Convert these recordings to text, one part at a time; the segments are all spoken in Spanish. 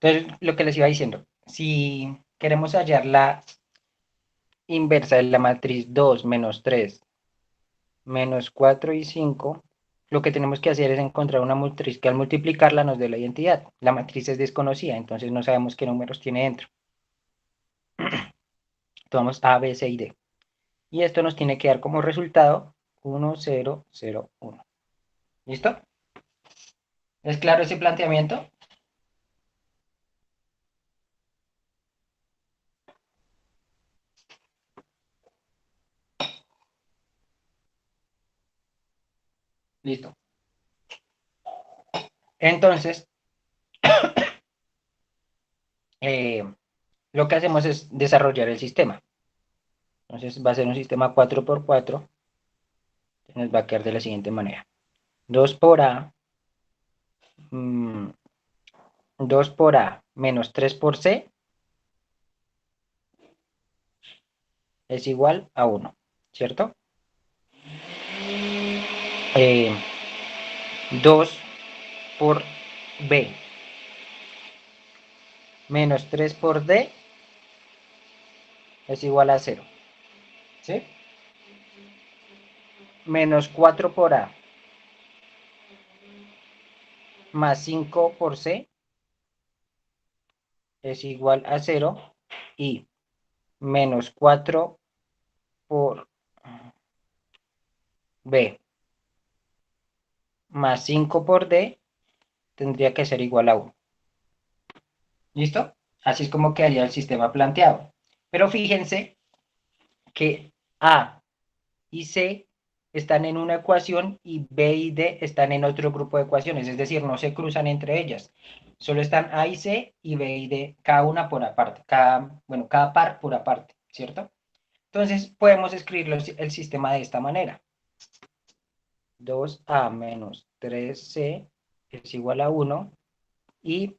Entonces, lo que les iba diciendo, si queremos hallar la inversa de la matriz 2 menos 3 menos 4 y 5, lo que tenemos que hacer es encontrar una matriz que al multiplicarla nos dé la identidad. La matriz es desconocida, entonces no sabemos qué números tiene dentro. Tomamos A, B, C y D. Y esto nos tiene que dar como resultado 1, 0, 0, 1. ¿Listo? ¿Es claro ese planteamiento? Listo. Entonces, eh, lo que hacemos es desarrollar el sistema. Entonces va a ser un sistema 4 por 4. Nos va a quedar de la siguiente manera. 2 por A, 2 por A menos 3 por C es igual a 1, ¿cierto? 2 por B menos 3 por D es igual a 0, ¿sí? Menos 4 por A más 5 por C es igual a 0 y menos 4 por B más 5 por D tendría que ser igual a 1. ¿Listo? Así es como quedaría el sistema planteado. Pero fíjense que A y C están en una ecuación y B y D están en otro grupo de ecuaciones, es decir, no se cruzan entre ellas. Solo están A y C y B y D, cada una por aparte, cada par por aparte, ¿cierto? Entonces podemos escribir el sistema de esta manera. 2A menos 3C es igual a 1 y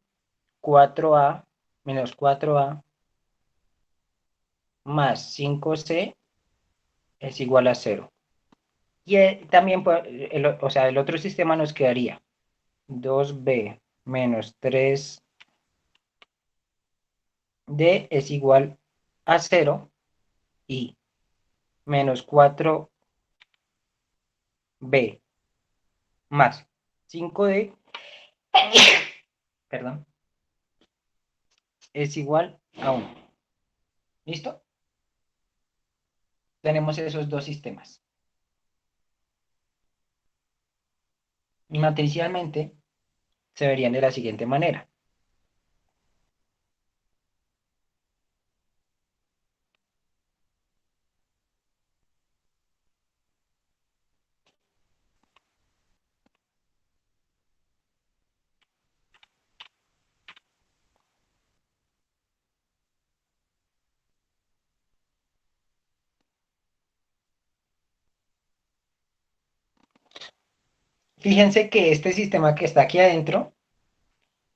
4A menos 4A más 5C es igual a 0. Y también, o sea, el otro sistema nos quedaría 2B menos 3D es igual a 0 y menos 4B más 5D, perdón, es igual a 1. ¿Listo? Tenemos esos dos sistemas. Y matricialmente se verían de la siguiente manera. Fíjense que este sistema que está aquí adentro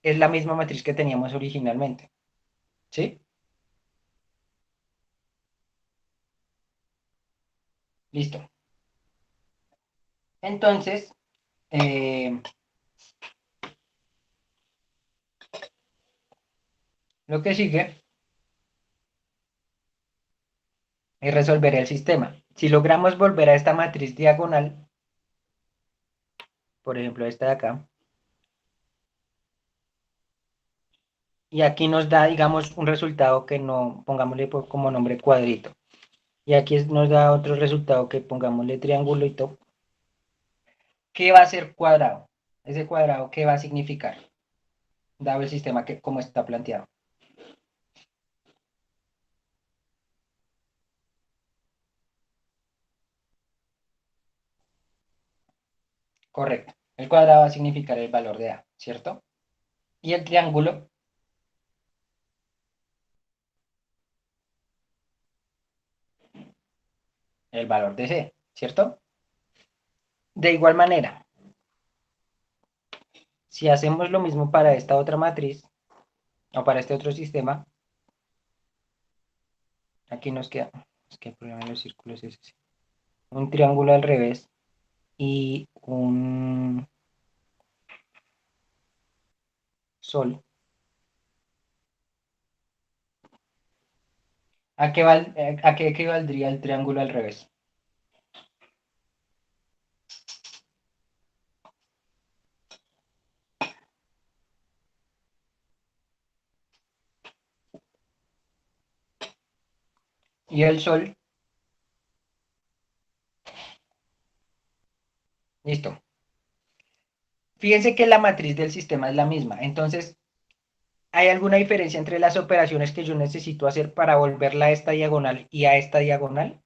es la misma matriz que teníamos originalmente. ¿Sí? Listo. Entonces, eh, lo que sigue es resolver el sistema. Si logramos volver a esta matriz diagonal, por ejemplo esta de acá, y aquí nos da, digamos, un resultado que no, pongámosle como nombre cuadrito. Y aquí nos da otro resultado que pongámosle triangulito. ¿Qué va a ser cuadrado? Ese cuadrado, ¿qué va a significar? Dado el sistema que como está planteado. Correcto. El cuadrado va a significar el valor de A, ¿cierto? Y el triángulo, el valor de C, ¿cierto? De igual manera, si hacemos lo mismo para esta otra matriz, o para este otro sistema, aquí nos queda, es que el problema de los círculos es ese, un triángulo al revés y un sol. ¿A qué equivaldría el triángulo al revés? Y el sol, listo. Fíjense que la matriz del sistema es la misma. Entonces, ¿hay alguna diferencia entre las operaciones que yo necesito hacer para volverla a esta diagonal y a esta diagonal?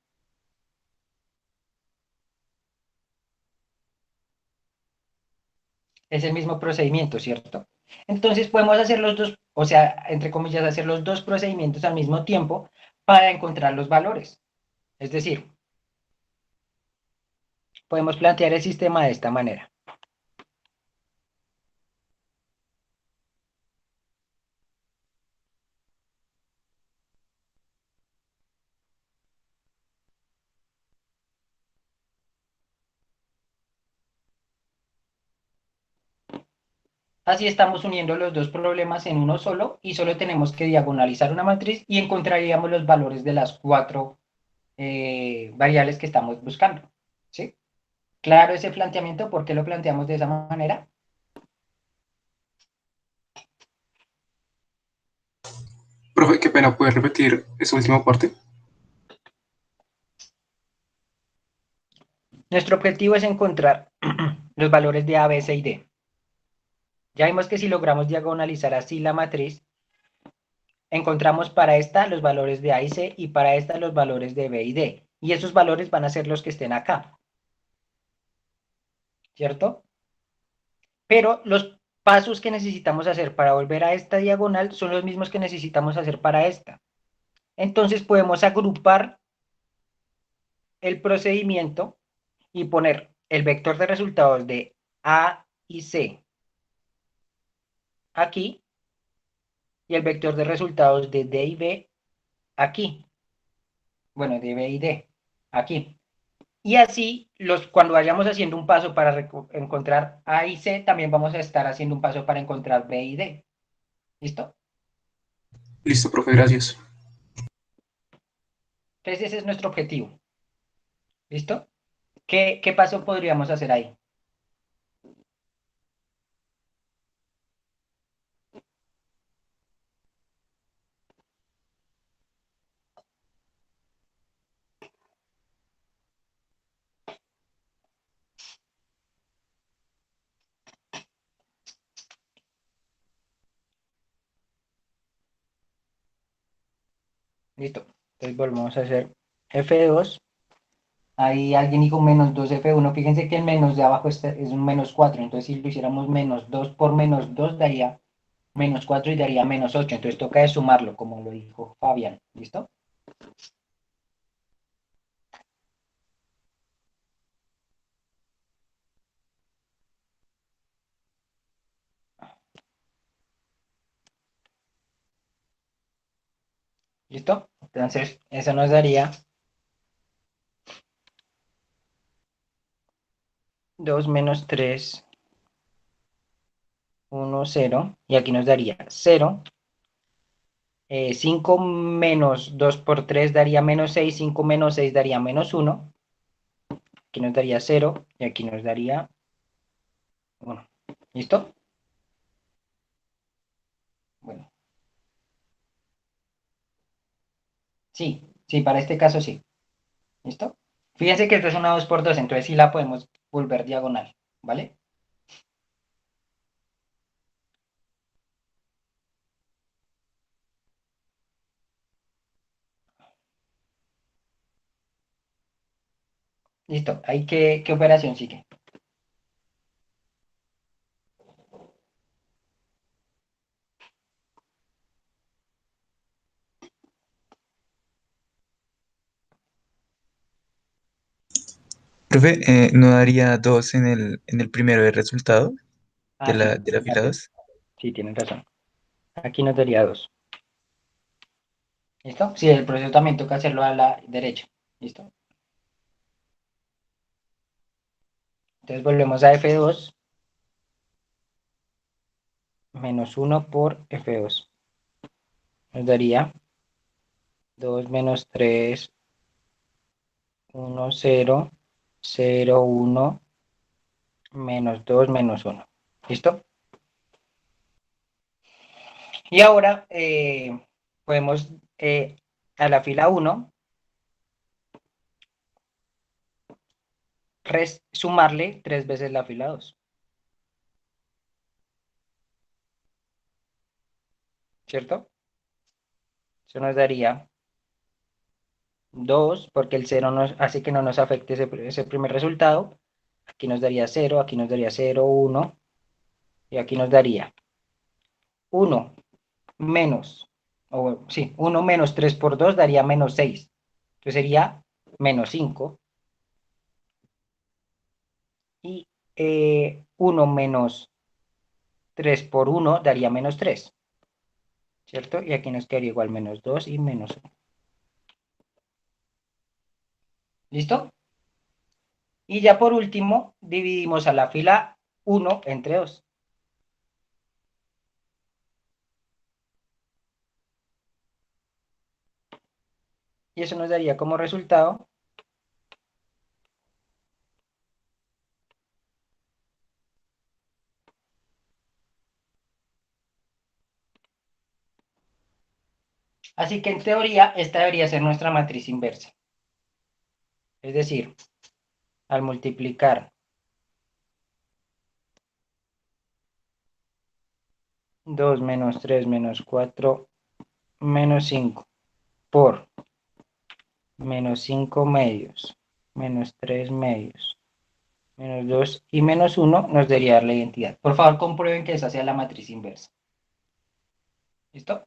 Es el mismo procedimiento, ¿cierto? Entonces podemos hacer los dos, o sea, entre comillas, hacer los dos procedimientos al mismo tiempo para encontrar los valores. Es decir, podemos plantear el sistema de esta manera. Así estamos uniendo los dos problemas en uno solo y solo tenemos que diagonalizar una matriz y encontraríamos los valores de las cuatro variables que estamos buscando. ¿Sí? Claro ese planteamiento, ¿por qué lo planteamos de esa manera? Profe, qué pena, ¿puedes repetir esa última parte? Nuestro objetivo es encontrar los valores de A, B, C y D. Ya vimos que si logramos diagonalizar así la matriz, encontramos para esta los valores de A y C y para esta los valores de B y D. Y esos valores van a ser los que estén acá, ¿cierto? Pero los pasos que necesitamos hacer para volver a esta diagonal son los mismos que necesitamos hacer para esta. Entonces podemos agrupar el procedimiento y poner el vector de resultados de A y C aquí y el vector de resultados de D y B aquí. Bueno, de B y D aquí. Y así, cuando vayamos haciendo un paso para encontrar A y C, también vamos a estar haciendo un paso para encontrar B y D. ¿Listo? Listo, profe, gracias. Entonces ese es nuestro objetivo. ¿Listo? ¿Qué paso podríamos hacer ahí? ¿Listo? Entonces volvemos a hacer F2. Ahí alguien dijo menos 2F1. Fíjense que el menos de abajo es un menos 4. Entonces si lo hiciéramos menos 2 por menos 2 daría menos 4 y daría menos 8. Entonces toca de sumarlo, como lo dijo Fabián. ¿Listo? ¿Listo? Entonces eso nos daría 2 menos 3, 1, 0. Y aquí nos daría 0. 5 menos 2 por 3 daría menos 6. 5 menos 6 daría menos 1. Aquí nos daría 0 y aquí nos daría 1. ¿Listo? Bueno, sí, sí, para este caso sí. ¿Listo? Fíjense que esto es una 2 por 2, entonces sí la podemos volver diagonal, ¿vale? Listo, ahí qué operación sigue. Profe, ¿no daría 2 en el primero de resultado Ah, sí, de la fila gracias. 2? Sí, tienen razón. Aquí nos daría 2. ¿Listo? Sí, el proceso también toca hacerlo a la derecha. ¿Listo? Entonces volvemos a F2 menos 1 por F2. Nos daría 2 menos 3, 1, 0, 0, 1, menos 2, menos 1. ¿Listo? Y ahora podemos a la fila 1 sumarle 3 veces la fila 2, ¿cierto? Eso nos daría 2, porque el 0 nos hace que no nos afecte ese primer resultado. Aquí nos daría 0, aquí nos daría 0, 1, y aquí nos daría 1 menos, o sí, 1 menos 3 por 2 daría menos 6. Entonces sería menos 5. Y 1 menos 3 por 1 daría menos 3, ¿cierto? Y aquí nos quedaría igual menos 2 y menos 1. ¿Listo? Y ya por último, dividimos a la fila 1 entre 2. Y eso nos daría como resultado así que en teoría esta debería ser nuestra matriz inversa. Es decir, al multiplicar 2 menos 3 menos 4 menos 5 por menos 5 medios menos 3 medios menos 2 y menos 1 nos debería dar la identidad. Por favor, comprueben que esa sea la matriz inversa. ¿Listo?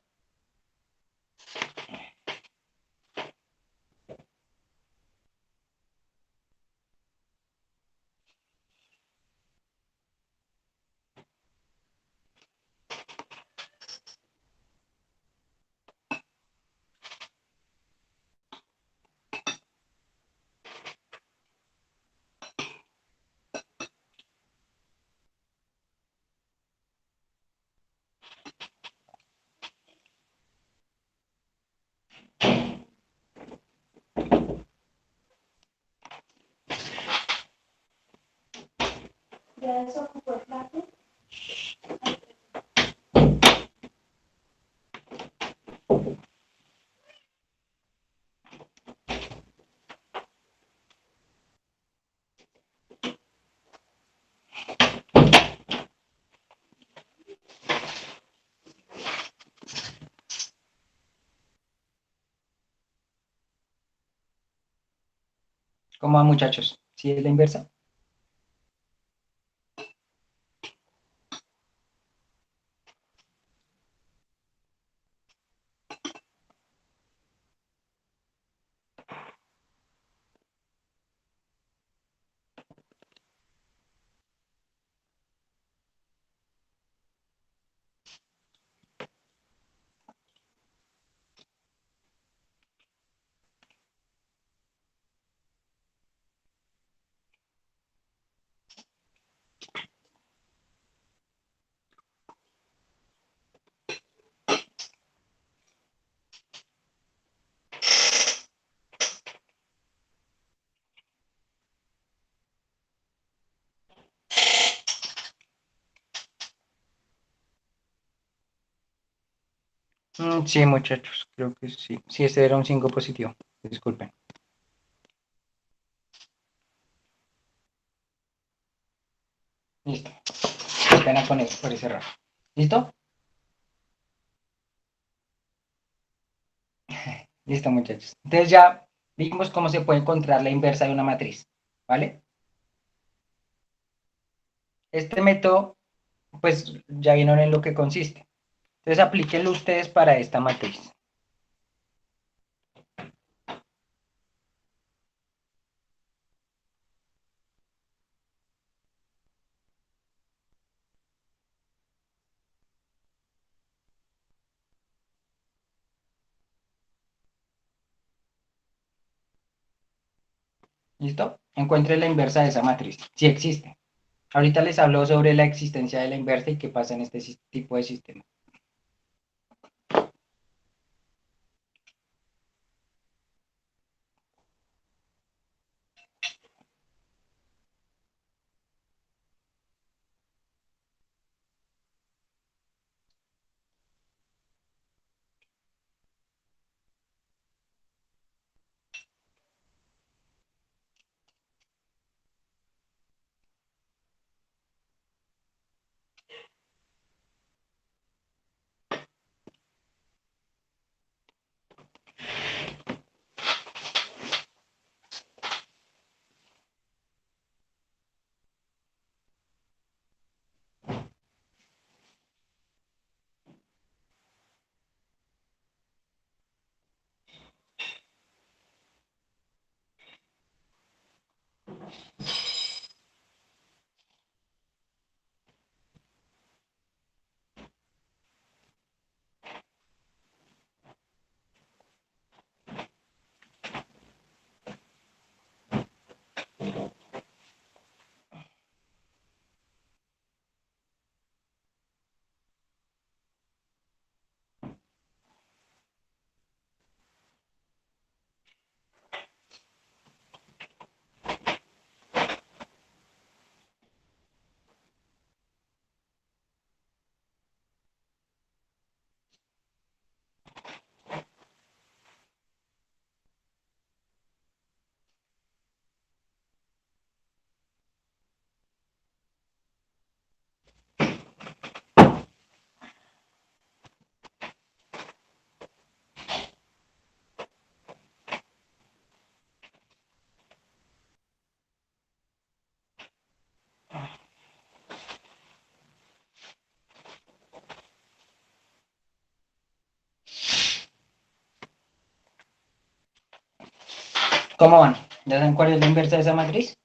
Ya desocupó el plato. ¿Cómo va, muchachos? ¿Sí es la inversa? Sí, muchachos, creo que sí. Sí, este era un 5 positivo. Disculpen. Listo. Qué pena por ese error. ¿Listo? Listo, muchachos. Entonces ya vimos cómo se puede encontrar la inversa de una matriz. ¿Vale? Este método, pues ya vieron en lo que consiste. Entonces aplíquenlo ustedes para esta matriz. ¿Listo? Encuentren la inversa de esa matriz, si existe. Ahorita les hablo sobre la existencia de la inversa y qué pasa en este tipo de sistema. ¿Cómo van? ¿Ya saben cuál es la inversa de esa matriz?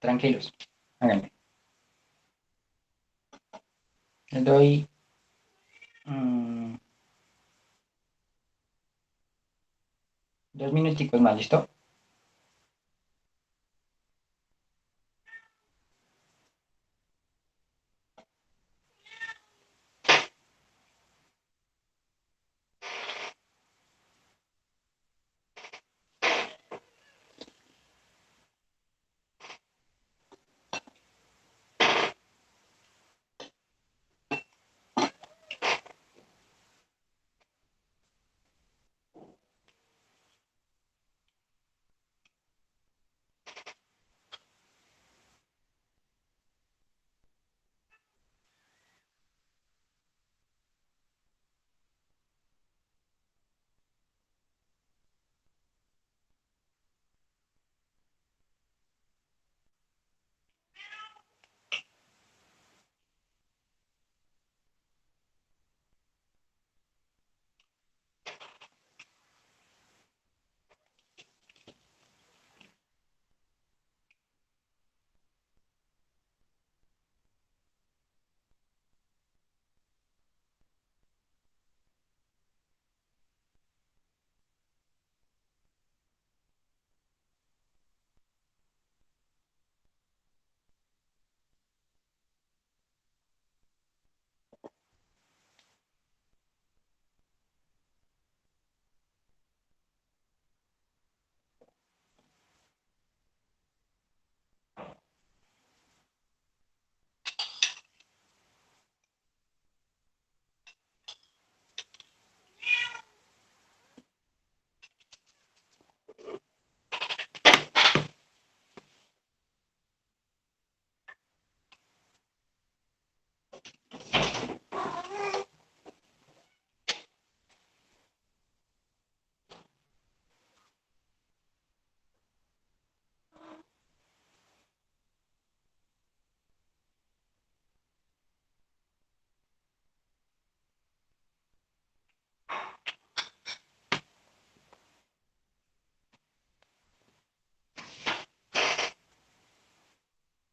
Tranquilos, háganle. Les doy 2 minuticos más, ¿listo?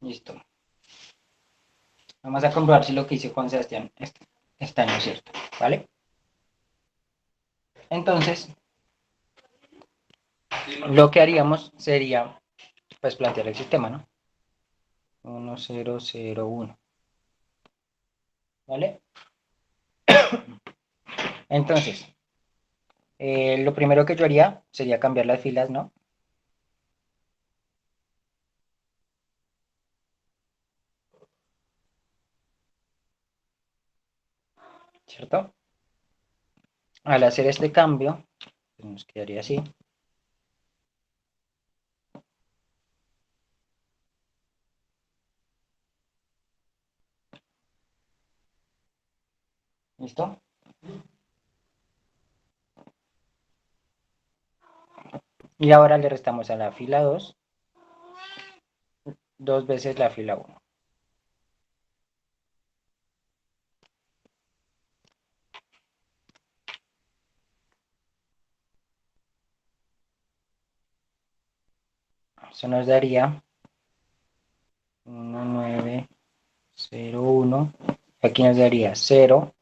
Listo. Vamos a comprobar si lo que hice Juan Sebastián está en lo cierto, ¿vale? Entonces, lo que haríamos sería, pues, plantear el sistema, ¿no? 1, 0, 0, 1, ¿vale? Entonces, lo primero que yo haría sería cambiar las filas, ¿no? ¿Cierto? Al hacer este cambio, pues nos quedaría así. ¿Listo? Y ahora le restamos a la fila 2 2 veces la fila 1. Eso nos daría 1, 9, 0, 1. Aquí nos daría 0,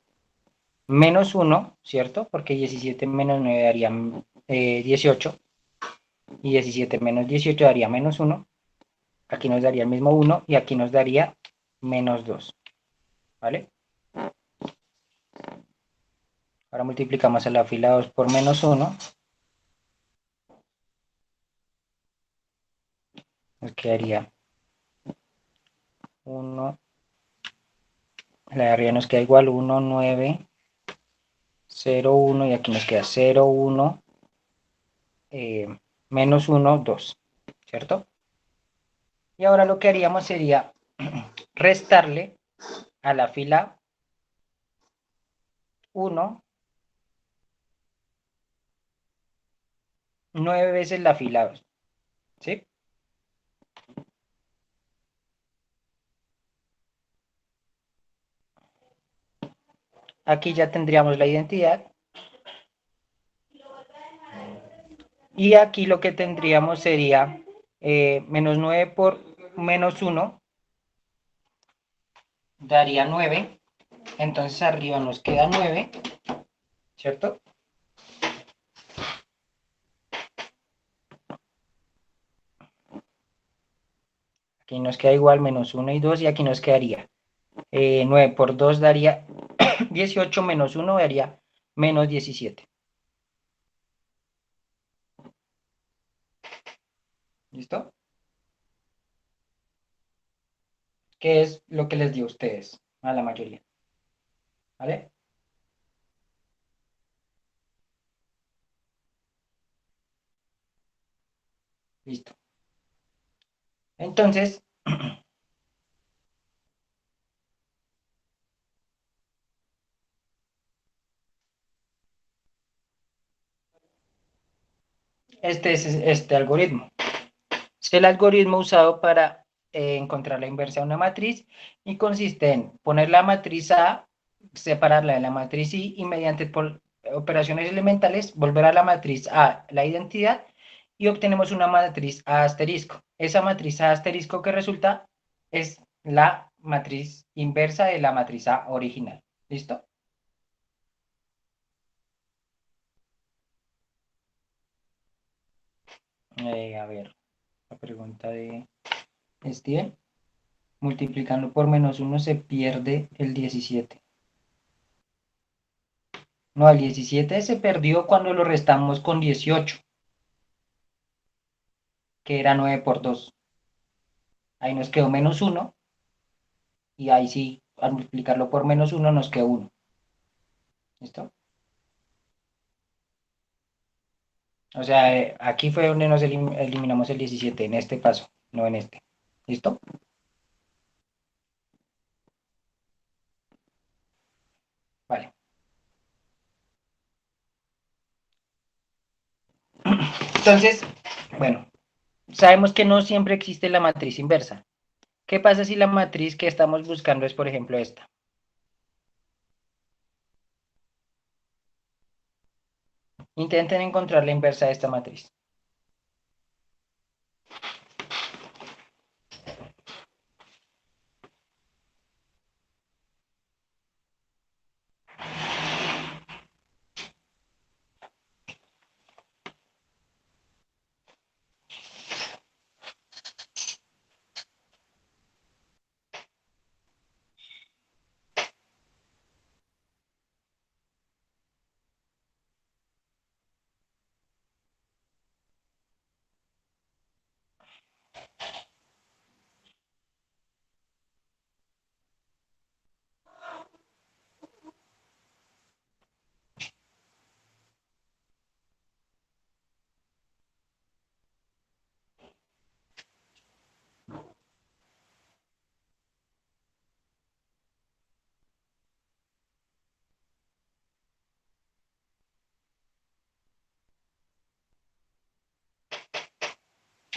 menos 1, ¿cierto? Porque 17 menos 9 daría 18, y 17 menos 18 daría menos 1. Aquí nos daría el mismo 1 y aquí nos daría menos 2, ¿vale? Ahora multiplicamos a la fila 2 por menos 1, nos quedaría 1, la de arriba nos queda igual 1, 9, 0, 1, y aquí nos queda 0, 1, menos 1, 2, ¿cierto? Y ahora lo que haríamos sería restarle a la fila 1 9 veces la fila 2, ¿sí? Aquí ya tendríamos la identidad. Y aquí lo que tendríamos sería menos 9 por menos 1 daría 9. Entonces arriba nos queda 9, ¿cierto? Aquí nos queda igual menos 1 y 2, y aquí nos quedaría 9 por 2 daría 18, menos 1 daría menos 17. ¿Listo? ¿Qué es lo que les dio a ustedes? A la mayoría. ¿Vale? Listo. Entonces, este es este algoritmo. Es el algoritmo usado para encontrar la inversa de una matriz, y consiste en poner la matriz A, separarla de la matriz Y mediante operaciones elementales volver a la matriz A la identidad, y obtenemos una matriz A asterisco. Esa matriz A asterisco que resulta es la matriz inversa de la matriz A original. ¿Listo? A ver, la pregunta de Steven. Multiplicando por menos 1 se pierde el 17. No, el 17 se perdió cuando lo restamos con 18, que era 9 por 2. Ahí nos quedó menos 1, y ahí sí, al multiplicarlo por menos 1 nos quedó 1. ¿Listo? O sea, aquí fue donde nos eliminamos el 17, en este paso, no en este. ¿Listo? Vale. Entonces, bueno, sabemos que no siempre existe la matriz inversa. ¿Qué pasa si la matriz que estamos buscando es, por ejemplo, esta? Intenten encontrar la inversa de esta matriz.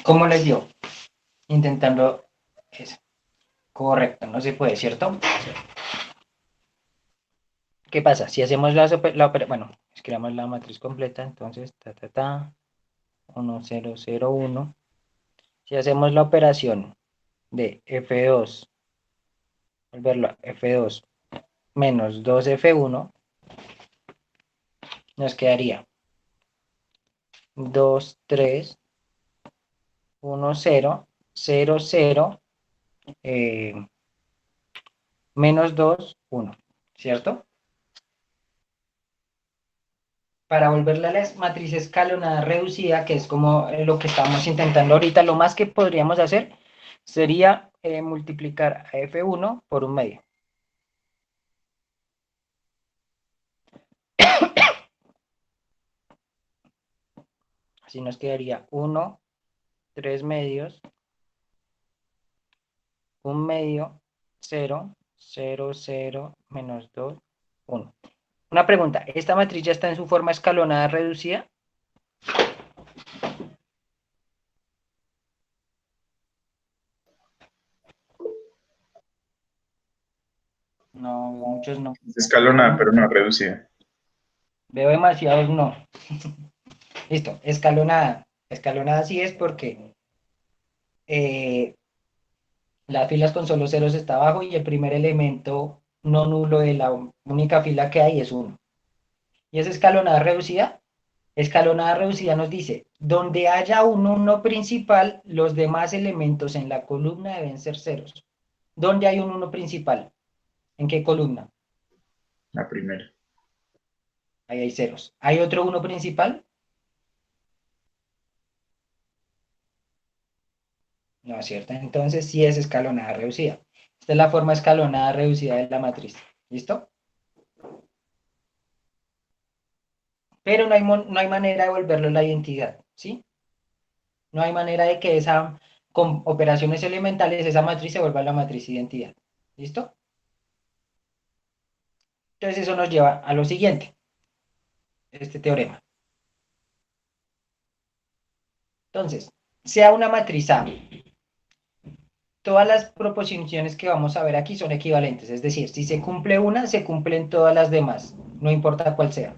¿Cómo les dio? Intentando eso. Correcto, no se puede, ¿cierto? ¿Qué pasa? Si hacemos bueno, escribamos la matriz completa, entonces, 1, 0, 0, 1. Si hacemos la operación de F2, volverlo a F2 menos 2F1, nos quedaría 2, 3, 1, 0, 0, 0, menos 2, 1, ¿cierto? Para volverla a la matriz escalonada reducida, que es como lo que estamos intentando ahorita, lo más que podríamos hacer sería multiplicar a F1 por un medio. Así nos quedaría 1, 3 medios, 1 medio, 0, 0, 0, menos 2, 1. Una pregunta, ¿esta matriz ya está en su forma escalonada reducida? No, muchos no. Escalonada, pero no reducida. Veo demasiados no. Listo, escalonada. Escalonada sí es porque las filas con solo ceros está abajo y el primer elemento no nulo de la única fila que hay es 1. ¿Y es escalonada reducida? Escalonada reducida nos dice, donde haya un 1 principal, los demás elementos en la columna deben ser ceros. ¿Dónde hay un 1 principal? ¿En qué columna? La primera. Ahí hay ceros. ¿Hay otro 1 principal? No es cierto. Entonces sí es escalonada reducida. Esta es la forma escalonada reducida de la matriz. ¿Listo? Pero no hay manera de volverlo la identidad. ¿Sí? No hay manera de que con operaciones elementales esa matriz se vuelva la matriz identidad. ¿Listo? Entonces eso nos lleva a lo siguiente. Este teorema. Entonces, sea una matriz A, todas las proposiciones que vamos a ver aquí son equivalentes, es decir, si se cumple una, se cumplen todas las demás, no importa cuál sea.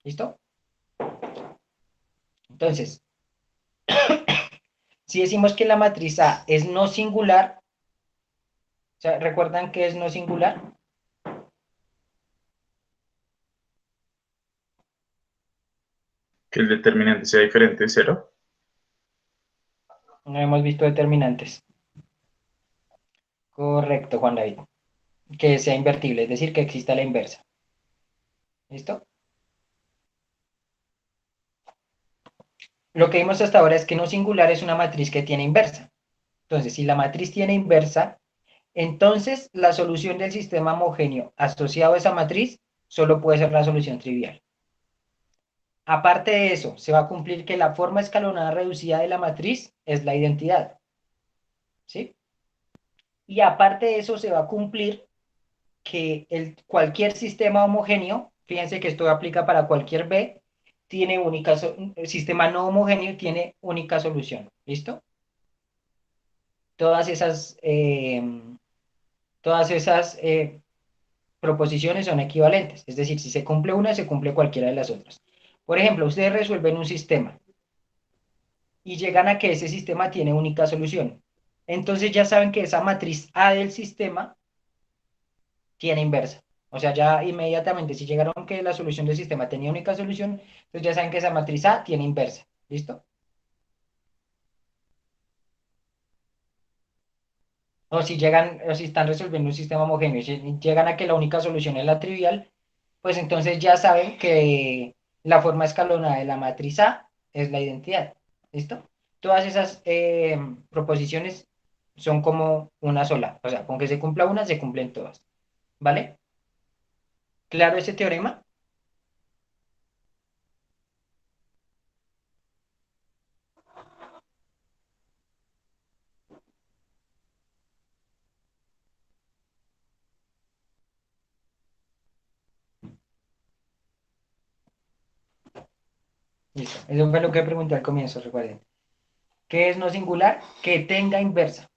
¿Listo? Entonces, si decimos que la matriz A es no singular, o sea, ¿recuerdan que es no singular? Que el determinante sea diferente de 0. No hemos visto determinantes. Correcto, Juan David. Que sea invertible, es decir, que exista la inversa. ¿Listo? Lo que vimos hasta ahora es que no singular es una matriz que tiene inversa. Entonces, si la matriz tiene inversa, entonces la solución del sistema homogéneo asociado a esa matriz solo puede ser la solución trivial. Aparte de eso, se va a cumplir que la forma escalonada reducida de la matriz es la identidad. ¿Sí? Y aparte de eso, se va a cumplir que cualquier sistema homogéneo, fíjense que esto aplica para cualquier B, tiene el sistema no homogéneo tiene única solución. ¿Listo? Todas esas, proposiciones son equivalentes. Es decir, si se cumple una, se cumple cualquiera de las otras. Por ejemplo, ustedes resuelven un sistema y llegan a que ese sistema tiene única solución. Entonces ya saben que esa matriz A del sistema tiene inversa. O sea, ya inmediatamente, si llegaron a que la solución del sistema tenía única solución, entonces ya saben que esa matriz A tiene inversa. ¿Listo? O si llegan, o si están resolviendo un sistema homogéneo y llegan a que la única solución es la trivial, pues entonces ya saben que la forma escalonada de la matriz A es la identidad. ¿Listo? Todas esas proposiciones son como una sola. O sea, con que se cumpla una, se cumplen todas. ¿Vale? ¿Claro ese teorema? Listo. Eso fue lo que pregunté al comienzo, recuerden. ¿Qué es no singular? Que tenga inversa.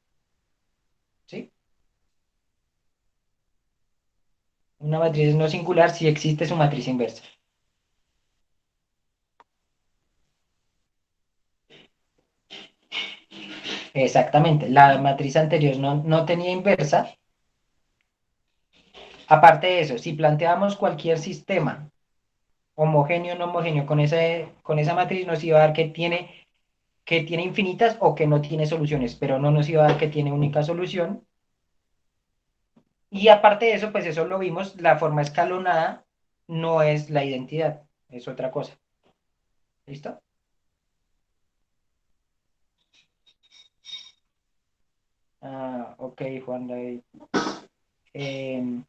¿Sí? Una matriz es no singular si existe su matriz inversa. Exactamente. La matriz anterior no tenía inversa. Aparte de eso, si planteamos cualquier sistema homogéneo o no homogéneo con esa matriz, nos iba a dar que tiene infinitas o que no tiene soluciones, pero no nos iba a dar que tiene única solución. Y aparte de eso, pues eso lo vimos, la forma escalonada no es la identidad, es otra cosa. ¿Listo? Ah, ok, Juan David. Em,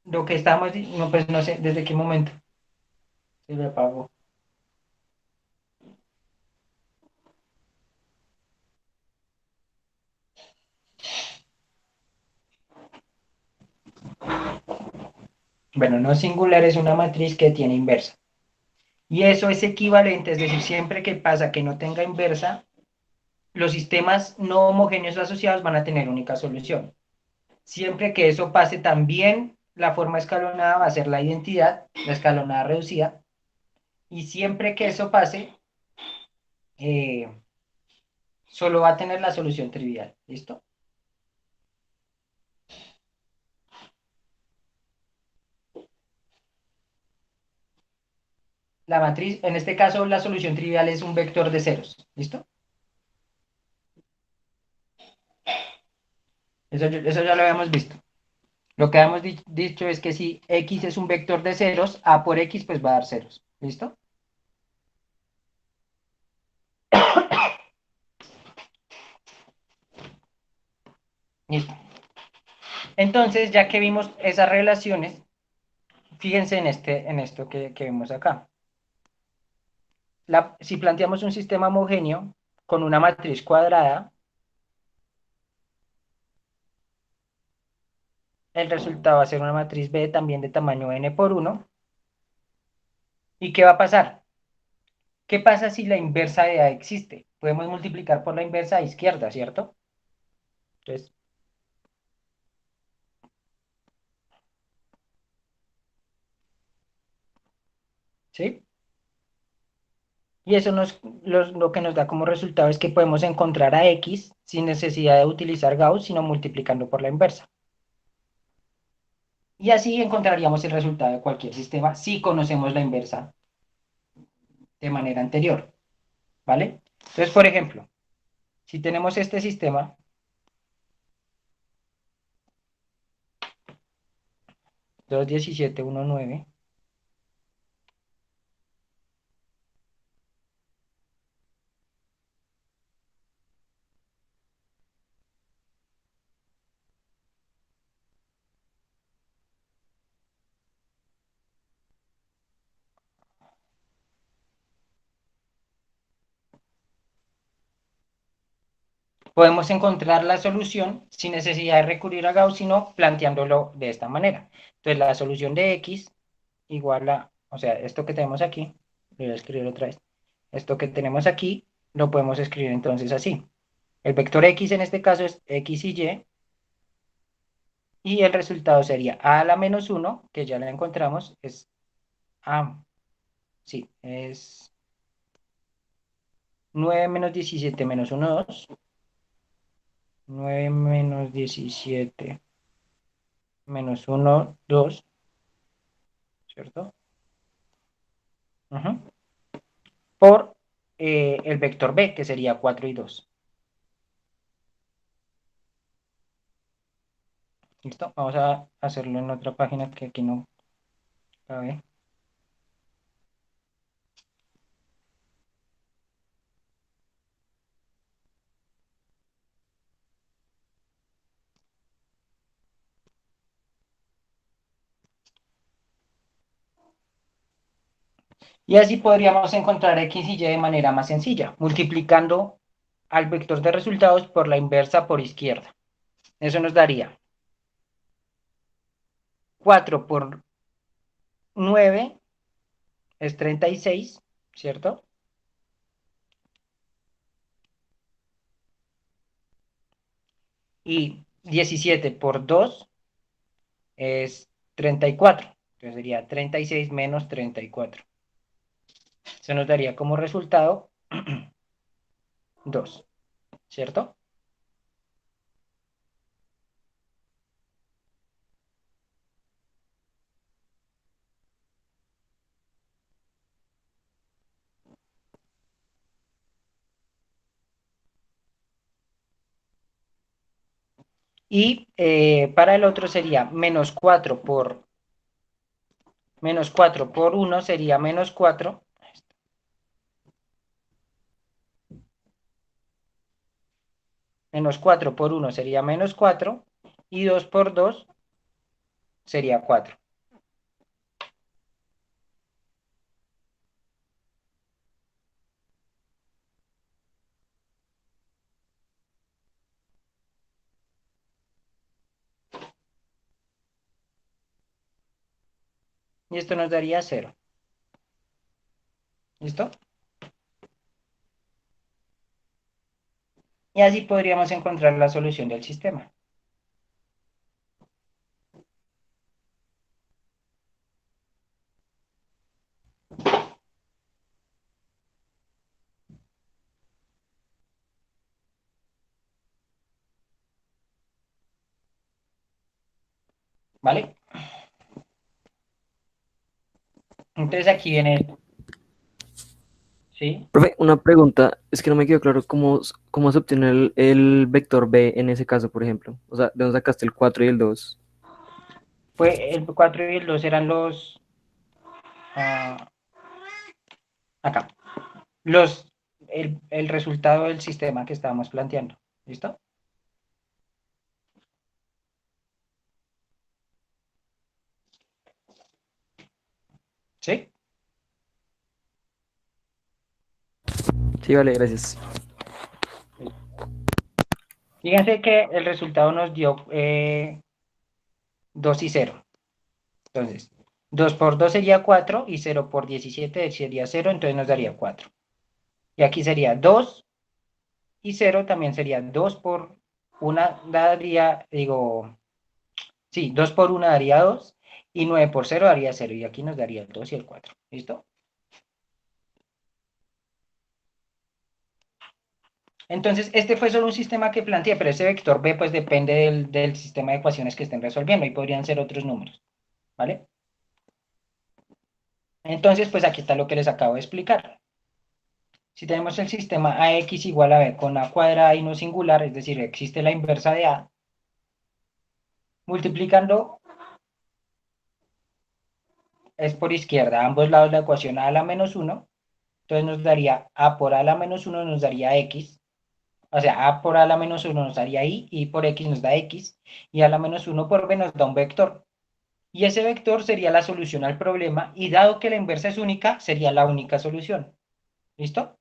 lo que estamos, no, pues no sé, ¿desde qué momento se le apagó? Bueno, no singular es una matriz que tiene inversa. Y eso es equivalente, es decir, siempre que pasa que no tenga inversa, los sistemas no homogéneos asociados van a tener única solución. Siempre que eso pase también, la forma escalonada va a ser la identidad, la escalonada reducida. Y siempre que eso pase, eh, solo va a tener la solución trivial. ¿Listo? La matriz, en este caso, la solución trivial es un vector de ceros. ¿Listo? Eso ya lo habíamos visto. Lo que habíamos dicho es que si x es un vector de ceros, a por x pues va a dar ceros. ¿Listo? Listo. Entonces, ya que vimos esas relaciones, fíjense en esto que vemos acá. Si planteamos un sistema homogéneo con una matriz cuadrada, el resultado va a ser una matriz B también de tamaño n por 1. ¿Y qué va a pasar? ¿Qué pasa si la inversa de A existe? Podemos multiplicar por la inversa a izquierda, ¿cierto? Entonces, ¿sí? Y eso lo que nos da como resultado es que podemos encontrar a X sin necesidad de utilizar Gauss, sino multiplicando por la inversa. Y así encontraríamos el resultado de cualquier sistema si conocemos la inversa de manera anterior, ¿vale? Entonces, por ejemplo, si tenemos este sistema, 2, 17, 1, 9, podemos encontrar la solución sin necesidad de recurrir a Gauss, sino planteándolo de esta manera. Entonces, la solución de X igual a, o sea, esto que tenemos aquí, lo voy a escribir otra vez, esto que tenemos aquí, lo podemos escribir entonces así. El vector X en este caso es X y el resultado sería A a la menos 1, que ya la encontramos, es A, sí, es 9 menos 17 menos 1, 2, 9 menos 17 menos 1, 2, ¿cierto? Ujú. Por el vector B, que sería 4 y 2. ¿Listo? Vamos a hacerlo en otra página que aquí no cabe. Y así podríamos encontrar X y Y de manera más sencilla, multiplicando al vector de resultados por la inversa por izquierda. Eso nos daría 4 por 9 es 36, ¿cierto? Y 17 por 2 es 34. Entonces sería 36 menos 34. Eso nos daría como resultado 2, ¿cierto? Y para el otro sería menos 4 por 1 sería menos 4. Menos 4 por 1 sería menos 4. Y 2 por 2 sería 4. Y esto nos daría 0. ¿Listo? Y así podríamos encontrar la solución del sistema. ¿Vale? Entonces aquí viene, ¿sí? Profe, una pregunta, es que no me quedó claro cómo se obtiene el vector B en ese caso, por ejemplo. O sea, ¿de dónde sacaste el 4 y el 2? Pues el 4 y el 2 eran los, ah, acá, el resultado del sistema que estábamos planteando. ¿Listo? ¿Sí? Sí, vale, gracias. Fíjense que el resultado nos dio 2 y 0. Entonces, 2 por 2 sería 4 y 0 por 17 sería 0, entonces nos daría 4. Y aquí sería 2 y 0 también sería 2 por 1 daría, digo, sí, 2 por 1 daría 2 y 9 por 0 daría 0 y aquí nos daría el 2 y el 4. ¿Listo? Entonces, este fue solo un sistema que planteé, pero ese vector B pues depende del sistema de ecuaciones que estén resolviendo y podrían ser otros números. ¿Vale? Entonces, pues aquí está lo que les acabo de explicar. Si tenemos el sistema AX igual a B con A cuadrada y no singular, es decir, existe la inversa de A, multiplicando es por izquierda, a ambos lados la ecuación A a la menos 1, entonces nos daría A por A a la menos 1 nos daría X, o sea, A por A a la menos 1 nos daría Y por X nos da X, y A a la menos 1 por B nos da un vector. Y ese vector sería la solución al problema, y dado que la inversa es única, sería la única solución. ¿Listo?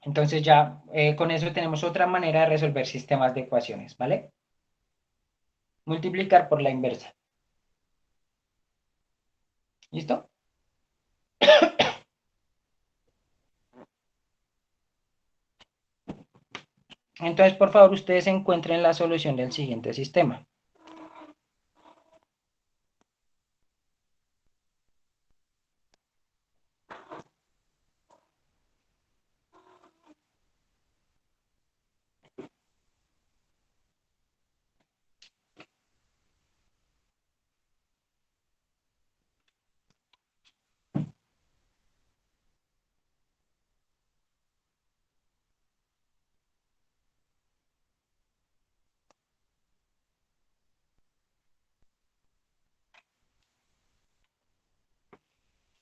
Entonces ya con eso tenemos otra manera de resolver sistemas de ecuaciones, ¿vale? Multiplicar por la inversa. ¿Listo? Entonces, por favor, ustedes encuentren la solución del siguiente sistema.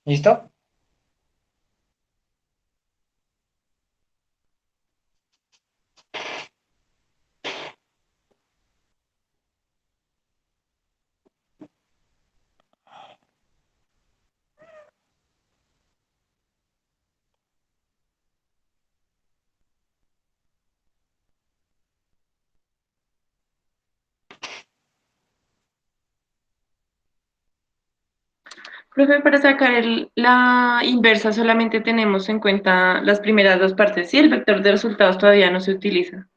¿Listo? Profe, para sacar la inversa solamente tenemos en cuenta las primeras dos partes. Sí, el vector de resultados todavía no se utiliza.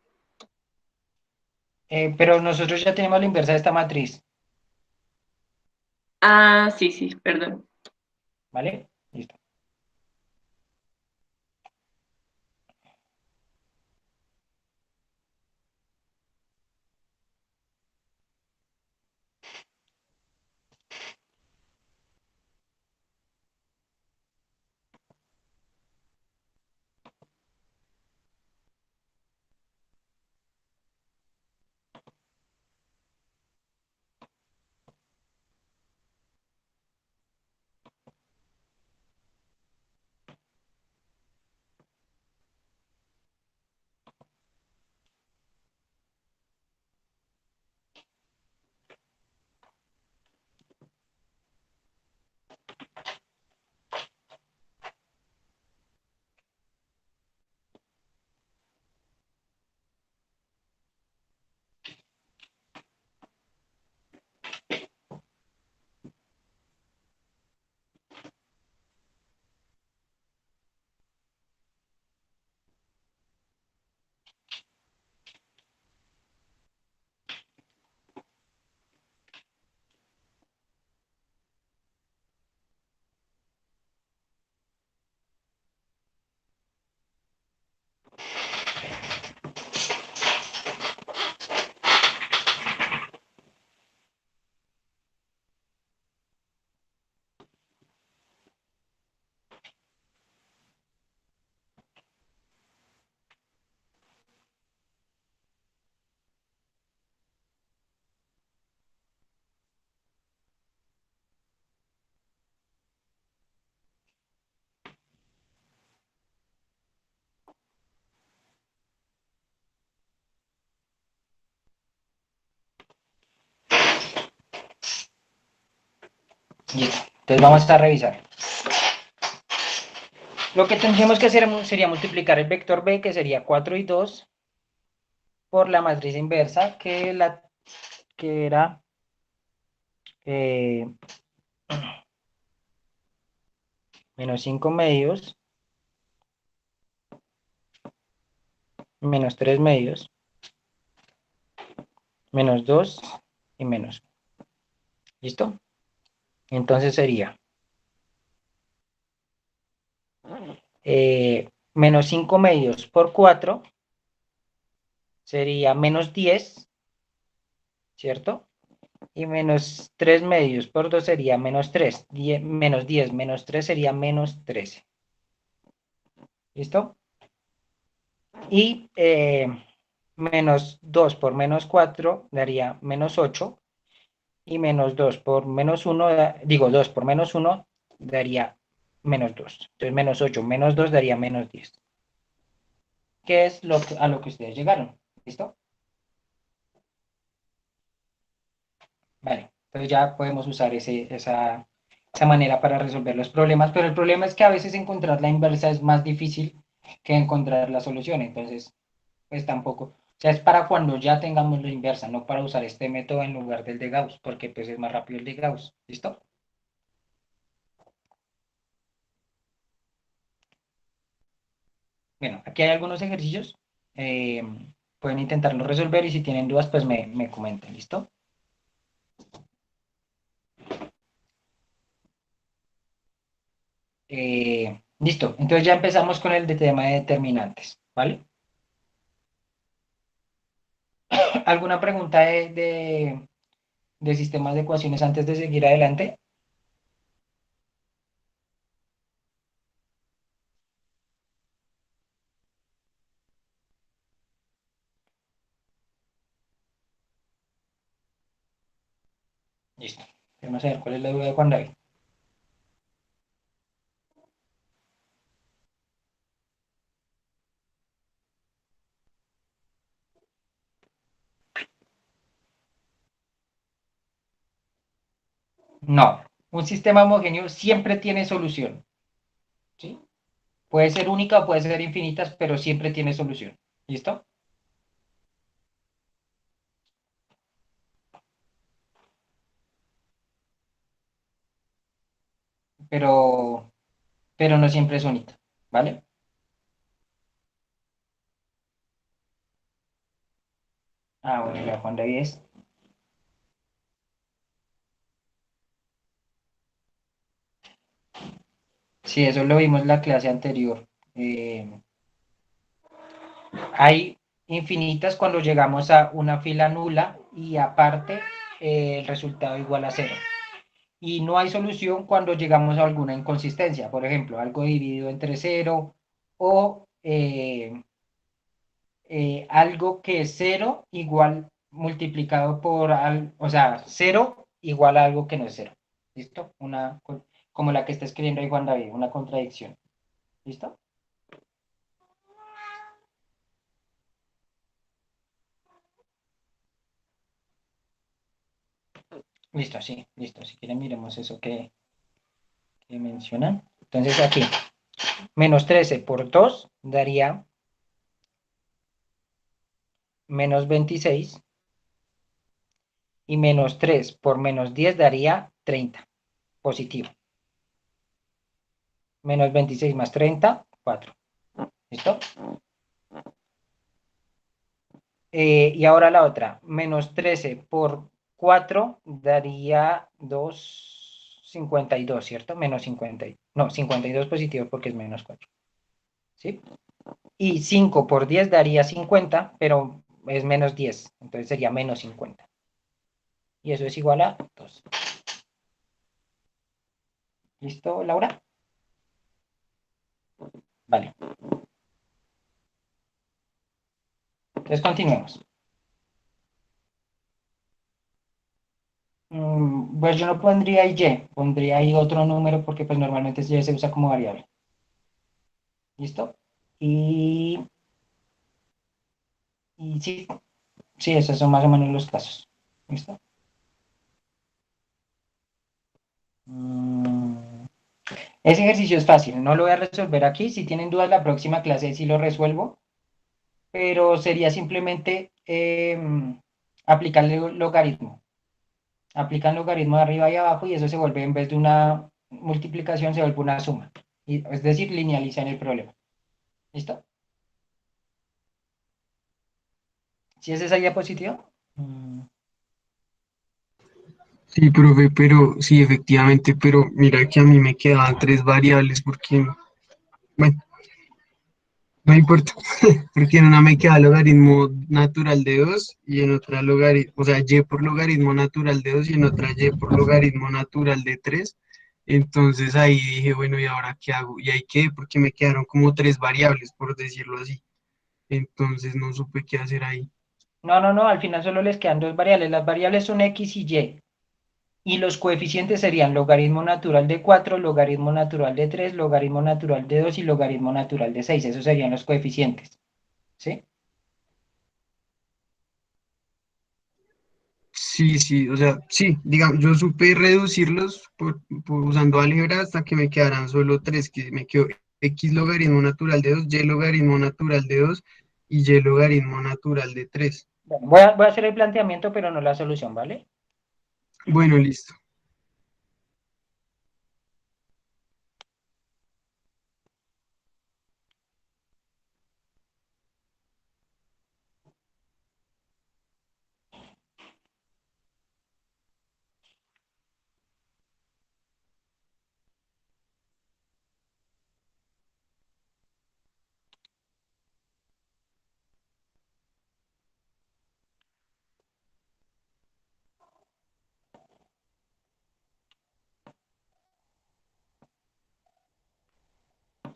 Pero nosotros ya tenemos la inversa de esta matriz, Ah, sí, sí, perdón. ¿vale? Listo. Listo. Entonces vamos a revisar. Lo que tendríamos que hacer sería multiplicar el vector b, que sería 4 y 2, por la matriz inversa, que era eh, menos 5 medios, menos 3 medios, menos 2 y menos 1. ¿Listo? Entonces sería menos 5 medios por 4 sería menos 10, ¿cierto? Y menos 3 medios por 2 sería menos 3. Menos 10 menos 3 sería menos 13. ¿Listo? Y menos 2 por menos 4 daría menos 8. Y menos 2 por menos 1, digo 2 por menos 1 daría menos 2. Entonces menos 8 menos 2 daría menos 10. ¿Qué es a lo que ustedes llegaron? ¿Listo? Vale, entonces ya podemos usar esa manera para resolver los problemas, pero el problema es que a veces encontrar la inversa es más difícil que encontrar la solución, entonces pues tampoco, o sea, es para cuando ya tengamos la inversa, no para usar este método en lugar del de Gauss, porque pues es más rápido el de Gauss, ¿listo? Bueno, aquí hay algunos ejercicios, eh, pueden intentarlo resolver y si tienen dudas pues me comenten, ¿listo? Listo, entonces ya empezamos con el de tema de determinantes, ¿vale? ¿Alguna pregunta de sistemas de ecuaciones antes de seguir adelante? Listo. Vamos a ver cuál es la duda de Juan David. No, un sistema homogéneo siempre tiene solución, ¿sí? Puede ser única o puede ser infinitas, pero siempre tiene solución. ¿Listo? Pero, pero no siempre es única, ¿vale? Ah, bueno, la Juan David es. Sí, eso lo vimos en la clase anterior. Hay infinitas cuando llegamos a una fila nula y aparte el resultado igual a cero. Y no hay solución cuando llegamos a alguna inconsistencia, por ejemplo, algo dividido entre cero o algo que es cero igual multiplicado por, o sea, cero igual a algo que no es cero. ¿Listo? Como la que está escribiendo ahí Juan David, una contradicción. ¿Listo? Listo, sí, listo. Si quieren miremos eso que mencionan. Entonces aquí, menos 13 por 2 daría menos 26 y menos 3 por menos 10 daría 30, positivo. Menos 26 más 30, 4. ¿Listo? Y ahora la otra, menos 13 por 4 daría 2,52, ¿cierto? Menos 50, no, 52 positivo porque es menos 4, ¿sí? Y 5 por 10 daría 50, pero es menos 10, entonces sería menos 50. Y eso es igual a 2. ¿Listo, Laura? Vale. Entonces continuemos. Pues yo no pondría ahí y, pondría ahí otro número porque pues normalmente y se usa como variable. ¿Listo? Y, y sí, sí, esos son más o menos los casos. ¿Listo? Mm, Ese ejercicio es fácil, no lo voy a resolver aquí. Si tienen dudas, la próxima clase sí lo resuelvo, pero sería simplemente aplicar el logaritmo. Aplican logaritmo de arriba y abajo y eso se vuelve, en vez de una multiplicación, se vuelve una suma. Es decir, linealizan el problema. ¿Listo? ¿Si es esa diapositiva? Sí, profe, pero sí, efectivamente, pero mira que a mí me quedaban tres variables porque, bueno, no importa, porque en una me queda logaritmo natural de 2 y en otra logaritmo, o sea, y por logaritmo natural de 2 y en otra y por logaritmo natural de 3. Entonces ahí dije, bueno, ¿y ahora qué hago? Y ahí quedé porque me quedaron como tres variables, por decirlo así. Entonces no supe qué hacer ahí. No, no, no, al final solo les quedan dos variables. Las variables son x y y. Y los coeficientes serían logaritmo natural de 4, logaritmo natural de 3, logaritmo natural de 2 y logaritmo natural de 6. Esos serían los coeficientes. ¿Sí? Sí, sí, o sea, sí, digamos, yo supe reducirlos usando álgebra hasta que me quedaran solo tres, que me quedó x logaritmo natural de 2, y logaritmo natural de 2 y y logaritmo natural de 3. Bueno, voy a hacer el planteamiento, pero no la solución, ¿vale? Bueno, listo.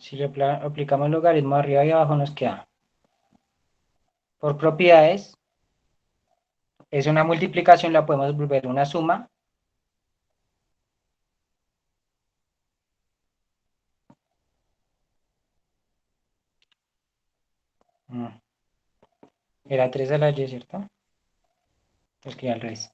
Si le aplicamos logaritmo arriba y abajo, nos queda. Por propiedades, es una multiplicación, la podemos volver una suma. Mm, Era 3 a la y, ¿cierto? Pues que al revés.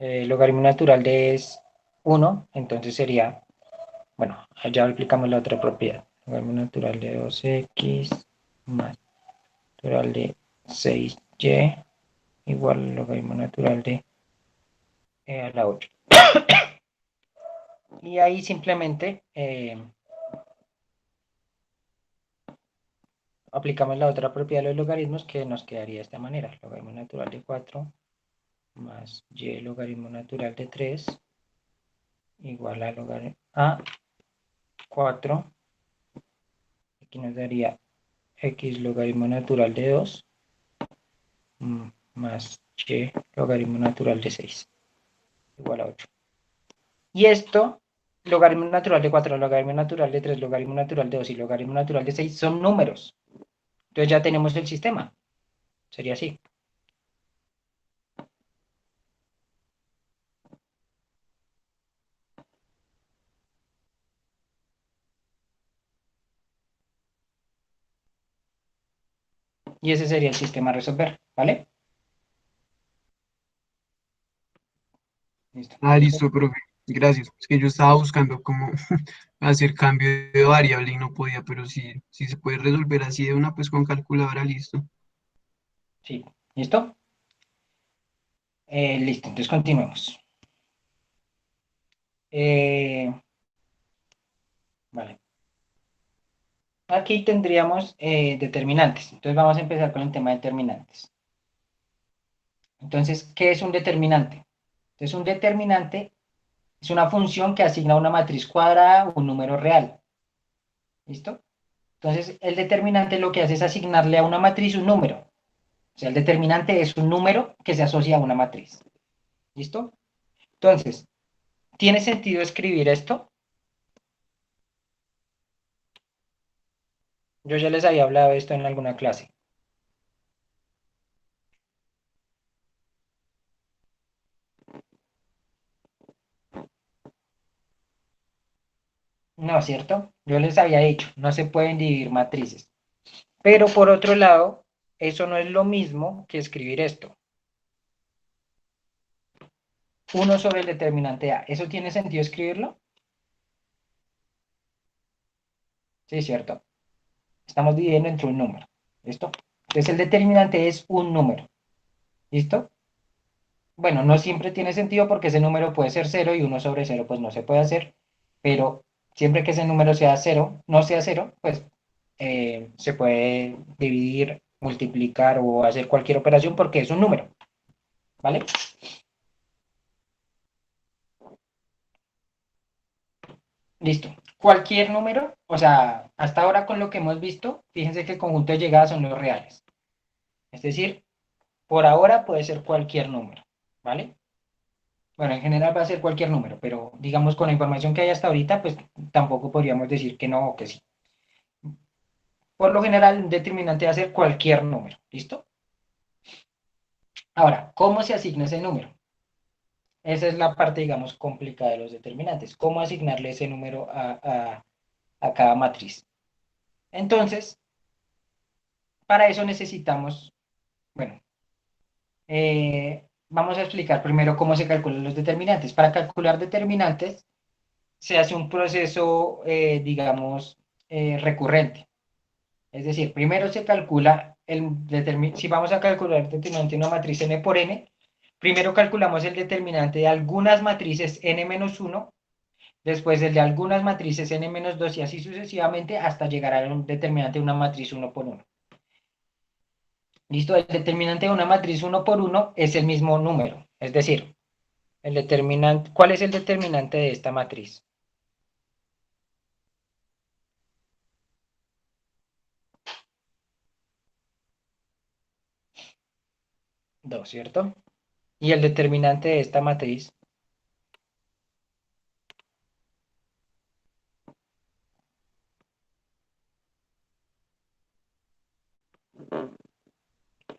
Logaritmo natural de es 1, entonces sería, bueno, ya aplicamos la otra propiedad. Logaritmo natural de 2x más natural de 6y igual al logaritmo natural de a la 8. Y ahí simplemente aplicamos la otra propiedad de los logaritmos que nos quedaría de esta manera. Logaritmo natural de 4 más y logaritmo natural de 3 igual a logaritmo a 4. Aquí nos daría x logaritmo natural de 2 más y logaritmo natural de 6 igual a 8. Y esto, logaritmo natural de 4, logaritmo natural de 3, logaritmo natural de 2 y logaritmo natural de 6 son números. Entonces ya tenemos el sistema. Sería así. Y ese sería el sistema a resolver, ¿vale? Listo. Ah, listo, profe. Gracias. Es que yo estaba buscando cómo hacer cambio de variable y no podía, pero sí se puede resolver así de una, pues con calculadora, listo. Sí. ¿Listo? Listo. Entonces continuemos. Eh, vale. Aquí tendríamos determinantes. Entonces vamos a empezar con el tema de determinantes. Entonces, ¿qué es un determinante? Entonces, un determinante es una función que asigna a una matriz cuadrada un número real. ¿Listo? Entonces, el determinante lo que hace es asignarle a una matriz un número. O sea, el determinante es un número que se asocia a una matriz. ¿Listo? Entonces, ¿tiene sentido escribir esto? Yo ya les había hablado de esto en alguna clase. No, ¿cierto? Yo les había dicho, no se pueden dividir matrices. Pero por otro lado, eso no es lo mismo que escribir esto. 1 sobre el determinante A. ¿Eso tiene sentido escribirlo? Sí, ¿cierto? Estamos dividiendo entre un número. ¿Listo? Entonces el determinante es un número. ¿Listo? Bueno, no siempre tiene sentido porque ese número puede ser 0 y 1 sobre 0 pues no se puede hacer, pero siempre que ese número sea 0, no sea 0, pues se puede dividir, multiplicar o hacer cualquier operación porque es un número, ¿vale? Listo. Cualquier número, o sea, hasta ahora con lo que hemos visto, fíjense que el conjunto de llegadas son los reales. Es decir, por ahora puede ser cualquier número, ¿vale? Bueno, en general va a ser cualquier número, pero digamos con la información que hay hasta ahorita, pues tampoco podríamos decir que no o que sí. Por lo general, un determinante va a ser cualquier número, ¿listo? Ahora, ¿cómo se asigna ese número? Esa es la parte, digamos, complicada de los determinantes. ¿Cómo asignarle ese número a cada matriz? Entonces, para eso necesitamos, bueno, vamos a explicar primero cómo se calculan los determinantes. Para calcular determinantes se hace un proceso, digamos, recurrente. Es decir, primero se calcula si vamos a calcular el determinante de una matriz n por n, primero calculamos el determinante de algunas matrices n-1, después el de algunas matrices n-2 y así sucesivamente hasta llegar a un determinante de una matriz 1 por 1. ¿Listo? El determinante de una matriz 1 por 1 es el mismo número. Es decir, ¿cuál es el determinante de esta matriz? 2, ¿cierto? Y el determinante de esta matriz,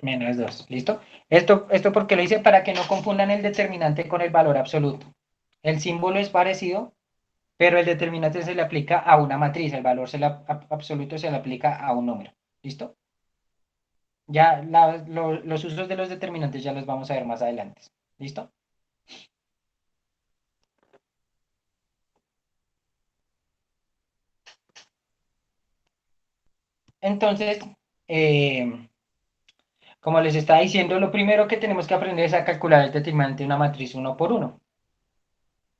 -2, ¿listo? Esto porque lo hice para que no confundan el determinante con el valor absoluto. El símbolo es parecido, pero el determinante se le aplica a una matriz, el valor absoluto se le aplica a un número, ¿listo? Ya los usos de los determinantes ya los vamos a ver más adelante, ¿listo? Entonces, como les estaba diciendo, lo primero que tenemos que aprender es a calcular el determinante de una matriz 1 por 1.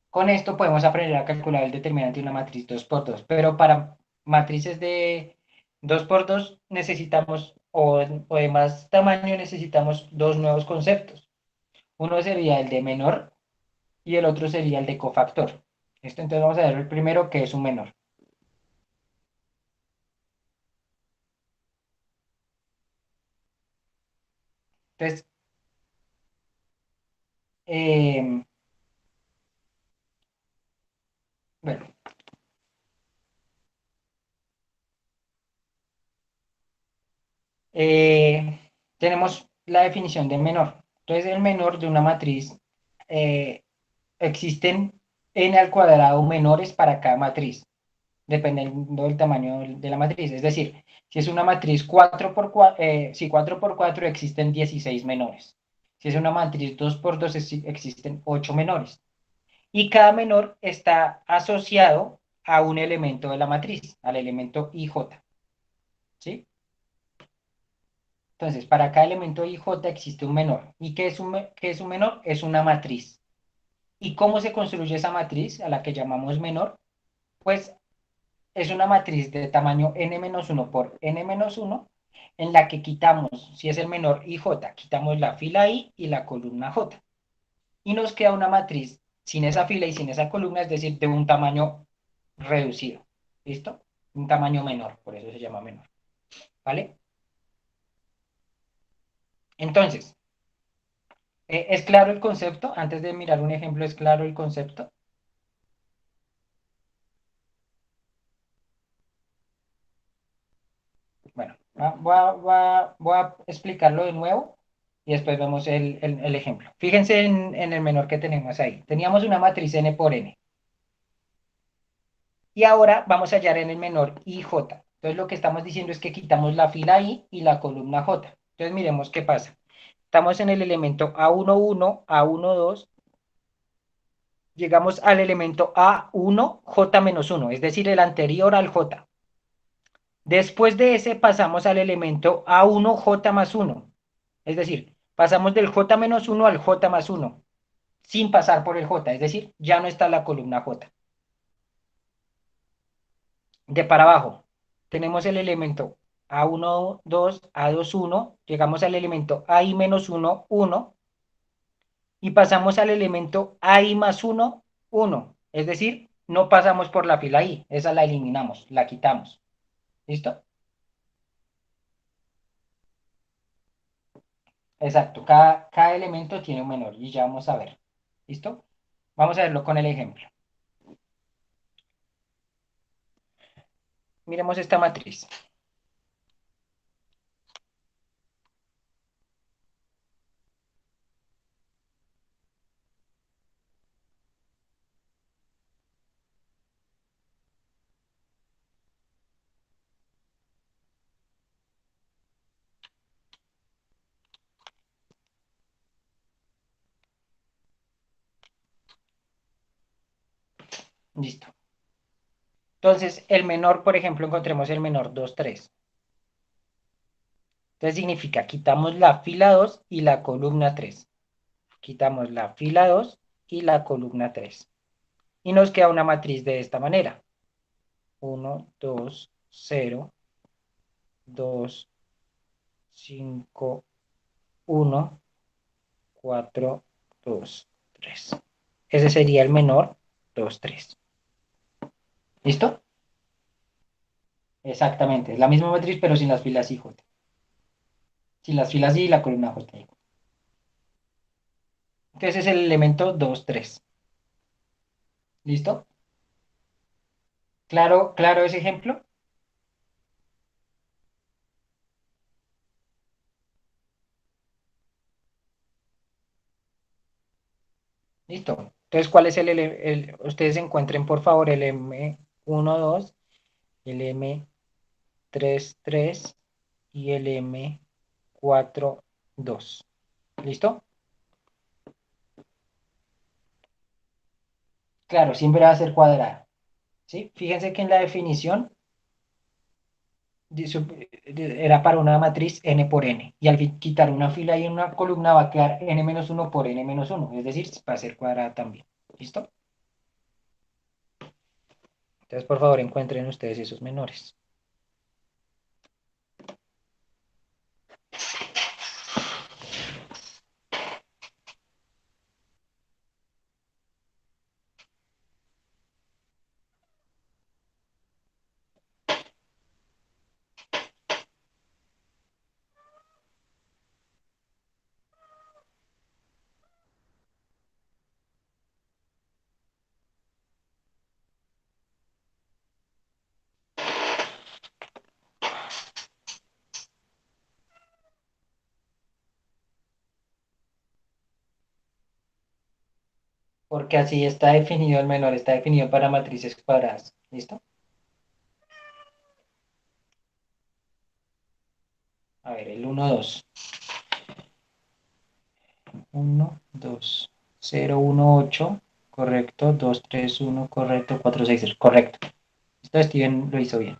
Con esto podemos aprender a calcular el determinante de una matriz 2 por 2, pero para matrices de 2 por 2 necesitamos, o de más tamaño, necesitamos dos nuevos conceptos. Uno sería el de menor y el otro sería el de cofactor. Entonces vamos a ver el primero, que es un menor. Entonces, eh, bueno, tenemos la definición de menor. Entonces, el menor de una matriz, existen n al cuadrado menores para cada matriz, dependiendo del tamaño de la matriz. Es decir, si es una matriz 4 por 4, si 4 por 4 existen 16 menores. Si es una matriz 2 por 2 existen 8 menores. Y cada menor está asociado a un elemento de la matriz, al elemento IJ. ¿Sí? Entonces, para cada elemento IJ existe un menor. ¿Y qué es un menor? Es una matriz. ¿Y cómo se construye esa matriz a la que llamamos menor? Pues es una matriz de tamaño n-1 por n-1 en la que quitamos, si es el menor IJ, quitamos la fila I y la columna J. Y nos queda una matriz sin esa fila y sin esa columna, es decir, de un tamaño reducido. ¿Listo? Un tamaño menor, por eso se llama menor. ¿Vale? Entonces, ¿es claro el concepto? Antes de mirar un ejemplo, ¿es claro el concepto? Bueno, voy a explicarlo de nuevo y después vemos el ejemplo. Fíjense en el menor que tenemos ahí. Teníamos una matriz n por n. Y ahora vamos a hallar en el menor IJ. Entonces lo que estamos diciendo es que quitamos la fila I y la columna J. Entonces miremos qué pasa. Estamos en el elemento A11, A12, llegamos al elemento A1, J-1, es decir, el anterior al J. Después de ese pasamos al elemento A1, J más 1, es decir, pasamos del J-1 al J más 1, sin pasar por el J, es decir, ya no está la columna J. De para abajo, tenemos el elemento A1, 2, A2, 1, llegamos al elemento AI menos 1, 1, y pasamos al elemento AI más 1, 1. Es decir, no pasamos por la fila I, esa la eliminamos, la quitamos. ¿Listo? Exacto, cada elemento tiene un menor y ya vamos a ver. ¿Listo? Vamos a verlo con el ejemplo. Miremos esta matriz. Listo. Entonces, el menor, por ejemplo, encontremos el menor 2, 3. Entonces significa, quitamos la fila 2 y la columna 3. Quitamos la fila 2 y la columna 3. Y nos queda una matriz de esta manera. 1, 2, 0, 2, 5, 1, 4, 2, 3. Ese sería el menor 2, 3. ¿Listo? Exactamente. Es la misma matriz, pero sin las filas I, J. Sin las filas I y la columna J. Entonces es el elemento 2, 3. ¿Listo? ¿Claro, claro ese ejemplo? Listo. Entonces, ¿cuál es ustedes encuentren, por favor, el M1, 2, el M3, 3 y el M4, 2. ¿Listo? Claro, siempre va a ser cuadrada. ¿Sí? Fíjense que en la definición era para una matriz n por n. Y al quitar una fila y una columna va a quedar n-1 por n-1. Es decir, va a ser cuadrada también. ¿Listo? Entonces, por favor, encuentren ustedes esos menores. Porque así está definido el menor, está definido para matrices cuadradas. ¿Listo? A ver, el 1, 2. 1, 2, 0, 1, 8. Correcto. 2, 3, 1. Correcto. 4, 6, 0. Correcto. Esto Steven lo hizo bien.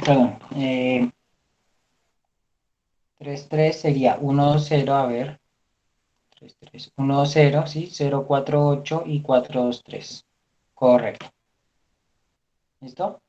perdón, 3, 3 sería 1, 0, a ver, 3, 3, 1, 0, ¿sí? 0, 4, 8 y 4, 2, 3. Correcto. ¿Listo?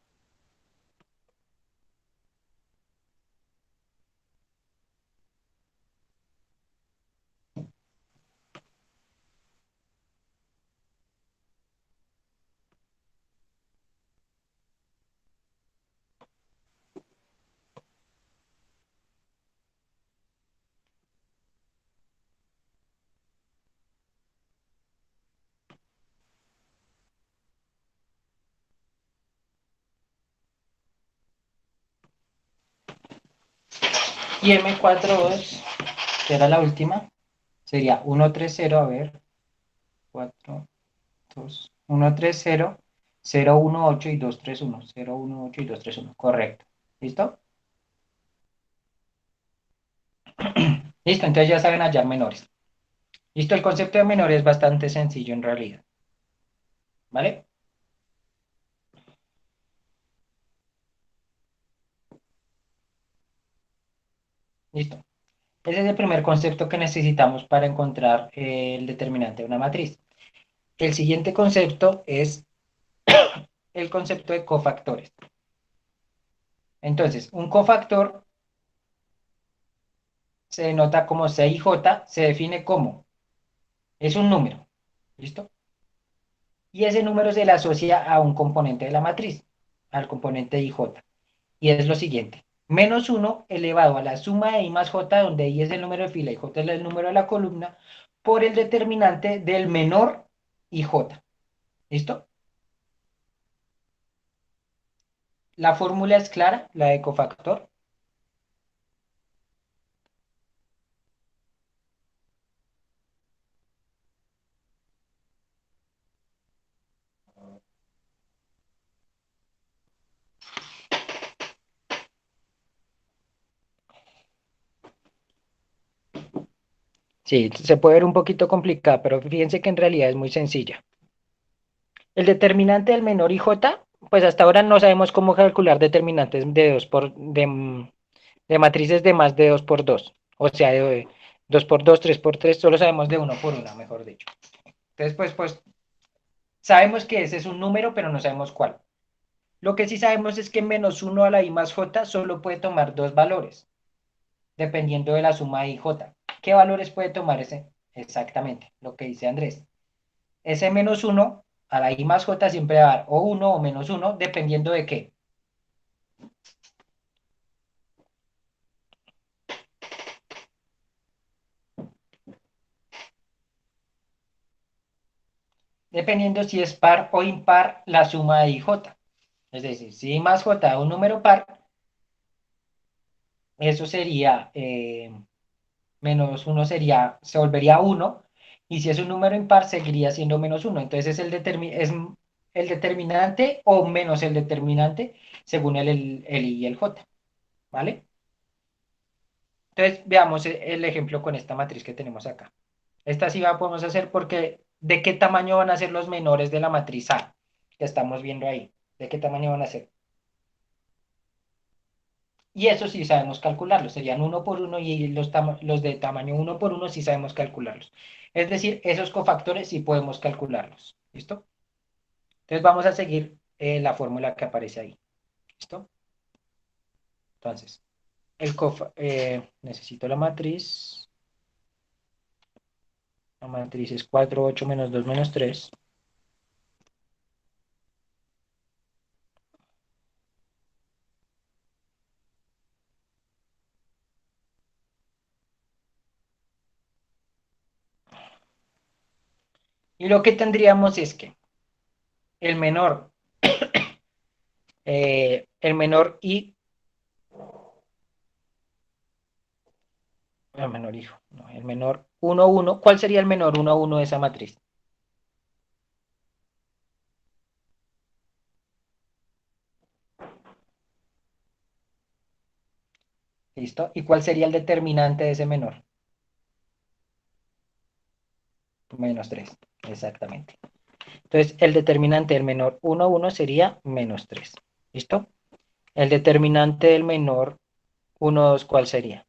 Y M42, que era la última, sería 1, 3, 0, a ver, 4, 2, 1, 3, 0, 0, 1, 8 y 2, 3, 1. 0, 1, 8 y 2, 3, 1. Correcto. ¿Listo? Listo, entonces ya saben hallar menores. Listo, el concepto de menores es bastante sencillo en realidad. ¿Vale? Listo. Ese es el primer concepto que necesitamos para encontrar el determinante de una matriz. El siguiente concepto es el concepto de cofactores. Entonces, un cofactor se denota como C y J, se define como, es un número, ¿listo? Y ese número se le asocia a un componente de la matriz, al componente IJ. Y es lo siguiente, menos 1 elevado a la suma de I más J, donde I es el número de fila y J es el número de la columna, por el determinante del menor IJ. ¿Listo? La fórmula es clara, la de cofactor. Sí, se puede ver un poquito complicada, pero fíjense que en realidad es muy sencilla. El determinante del menor IJ, pues hasta ahora no sabemos cómo calcular determinantes de matrices de más de 2 por 2. O sea, de 2 por 2, 3 por 3, solo sabemos de 1 por 1, mejor dicho. Entonces, pues sabemos que ese es un número, pero no sabemos cuál. Lo que sí sabemos es que menos 1 a la I más J solo puede tomar dos valores, dependiendo de la suma de IJ. ¿Qué valores puede tomar ese? Exactamente, lo que dice Andrés. Ese menos 1 a la I más J siempre va a dar o 1 o menos 1, dependiendo de qué. Dependiendo si es par o impar la suma de IJ. Es decir, si I más J da un número par, eso sería, menos 1 sería, se volvería 1, y si es un número impar, seguiría siendo menos 1. Entonces es el determinante o menos el determinante según el I y el J, ¿vale? Entonces veamos el ejemplo con esta matriz que tenemos acá. Esta sí la podemos hacer porque ¿de qué tamaño van a ser los menores de la matriz A? Que estamos viendo ahí. ¿De qué tamaño van a ser? Y eso sí sabemos calcularlos. Serían uno por uno y los de tamaño uno por uno sí sabemos calcularlos. Es decir, esos cofactores sí podemos calcularlos. ¿Listo? Entonces vamos a seguir la fórmula que aparece ahí. ¿Listo? Entonces, necesito la matriz. La matriz es 4, 8, menos 2, menos 3. Y lo que tendríamos es que el menor, I, el menor hijo, no, el menor 1, 1. ¿Cuál sería el menor 1, 1 de esa matriz? ¿Listo? ¿Y cuál sería el determinante de ese menor? Menos 3, exactamente. Entonces, el determinante del menor 1, 1 sería menos 3. ¿Listo? El determinante del menor 1, 2, ¿cuál sería?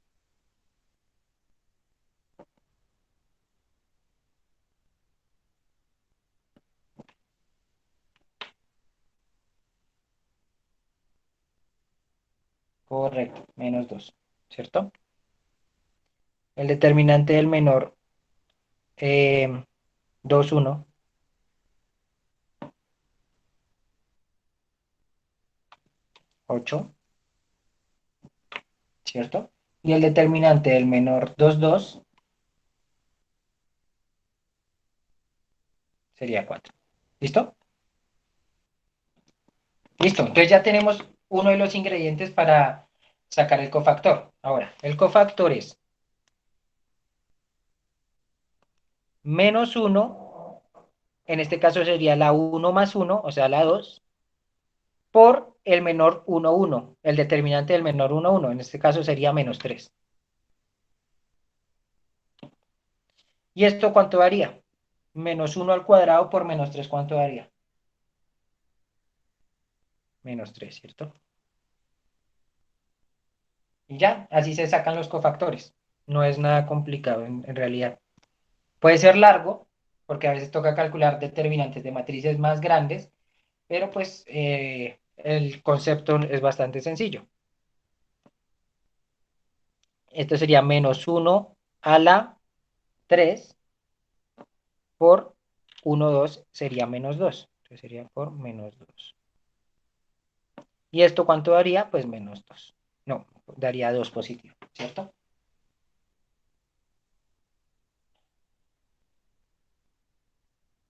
Correcto, menos 2, ¿cierto? El determinante del menor 2, 1, 8, ¿cierto? Y el determinante del menor 2, 2 sería 4. ¿Listo? Listo, entonces ya tenemos uno de los ingredientes para sacar el cofactor. Ahora, el cofactor es menos 1, en este caso sería la 1 más 1, o sea, la 2, por el menor 1, 1, el determinante del menor 1, 1, en este caso sería menos 3. ¿Y esto cuánto daría? Menos 1 al cuadrado por menos 3, ¿cuánto daría? Menos 3, ¿cierto? Y ya, así se sacan los cofactores. No es nada complicado en realidad. Puede ser largo, porque a veces toca calcular determinantes de matrices más grandes, pero pues el concepto es bastante sencillo. Esto sería menos 1 a la 3 por 1, 2 sería menos 2. Entonces sería por menos 2. ¿Y esto cuánto daría? Pues menos 2. No, daría 2 positivo, ¿cierto?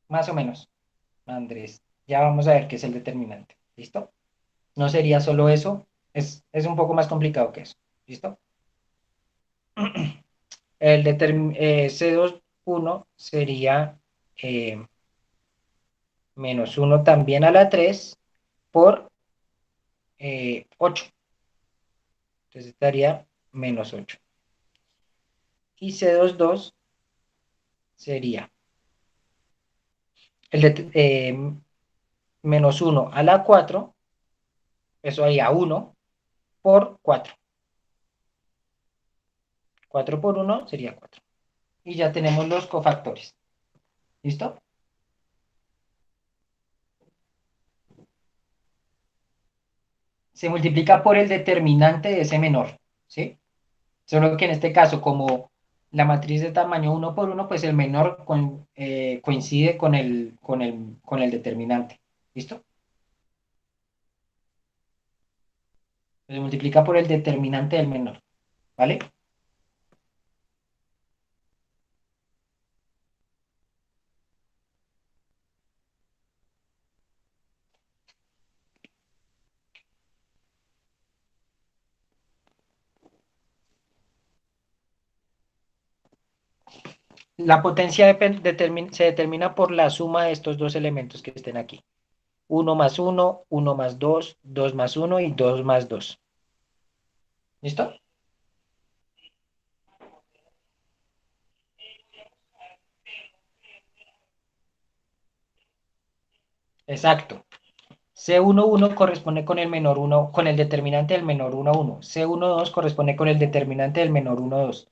Más o menos, Andrés. Ya vamos a ver qué es el determinante. ¿Listo? No sería solo eso, es un poco más complicado que eso. ¿Listo? El C2, 1 sería menos 1 también a la 3 por 8. Entonces estaría menos 8. Y C2, 2 sería el de, menos 1 a la 4, eso haría 1 por 4. 4 por 1 sería 4. Y ya tenemos los cofactores. ¿Listo? Se multiplica por el determinante de ese menor. ¿Sí? Solo que en este caso, como la matriz de tamaño 1 por 1, pues el menor coincide con el determinante. ¿Listo? Se multiplica por el determinante del menor. ¿Vale? La potencia se determina por la suma de estos dos elementos que estén aquí. 1 más 1, 1 más 2, 2 más 1 y 2 más 2. ¿Listo? Exacto. C11 corresponde con el menor 1, con el determinante del menor 1, 1. C12 corresponde con el determinante del menor 1, 2.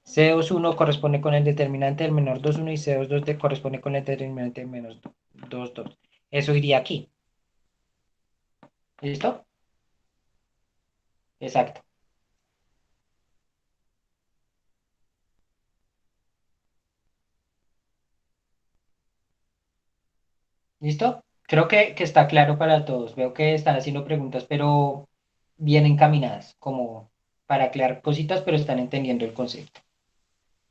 C21 corresponde con el determinante del menor 2, 1 y C22 corresponde con el determinante del menor 2, 2. Eso iría aquí. ¿Listo? Exacto. ¿Listo? Creo que está claro para todos. Veo que están haciendo preguntas, pero bien encaminadas, como para aclarar cositas, pero están entendiendo el concepto.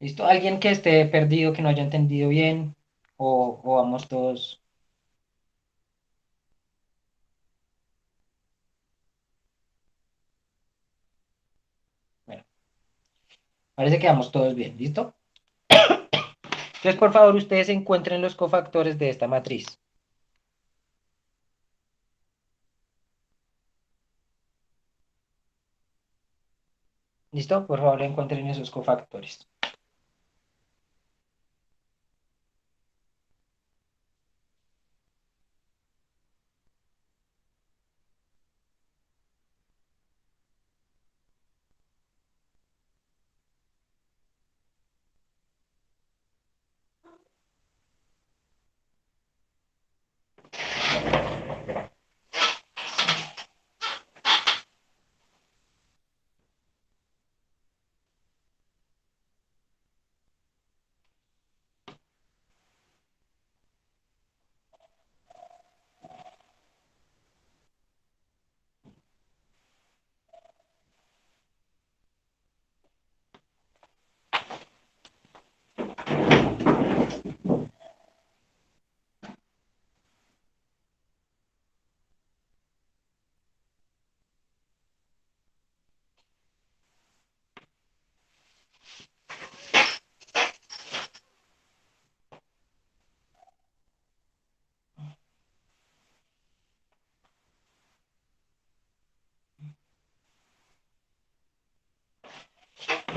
¿Listo? ¿Alguien que esté perdido, que no haya entendido bien? ¿O vamos todos? Bueno, parece que vamos todos bien. ¿Listo? Entonces, por favor, ustedes encuentren los cofactores de esta matriz. ¿Listo? Por favor, encuentren esos cofactores.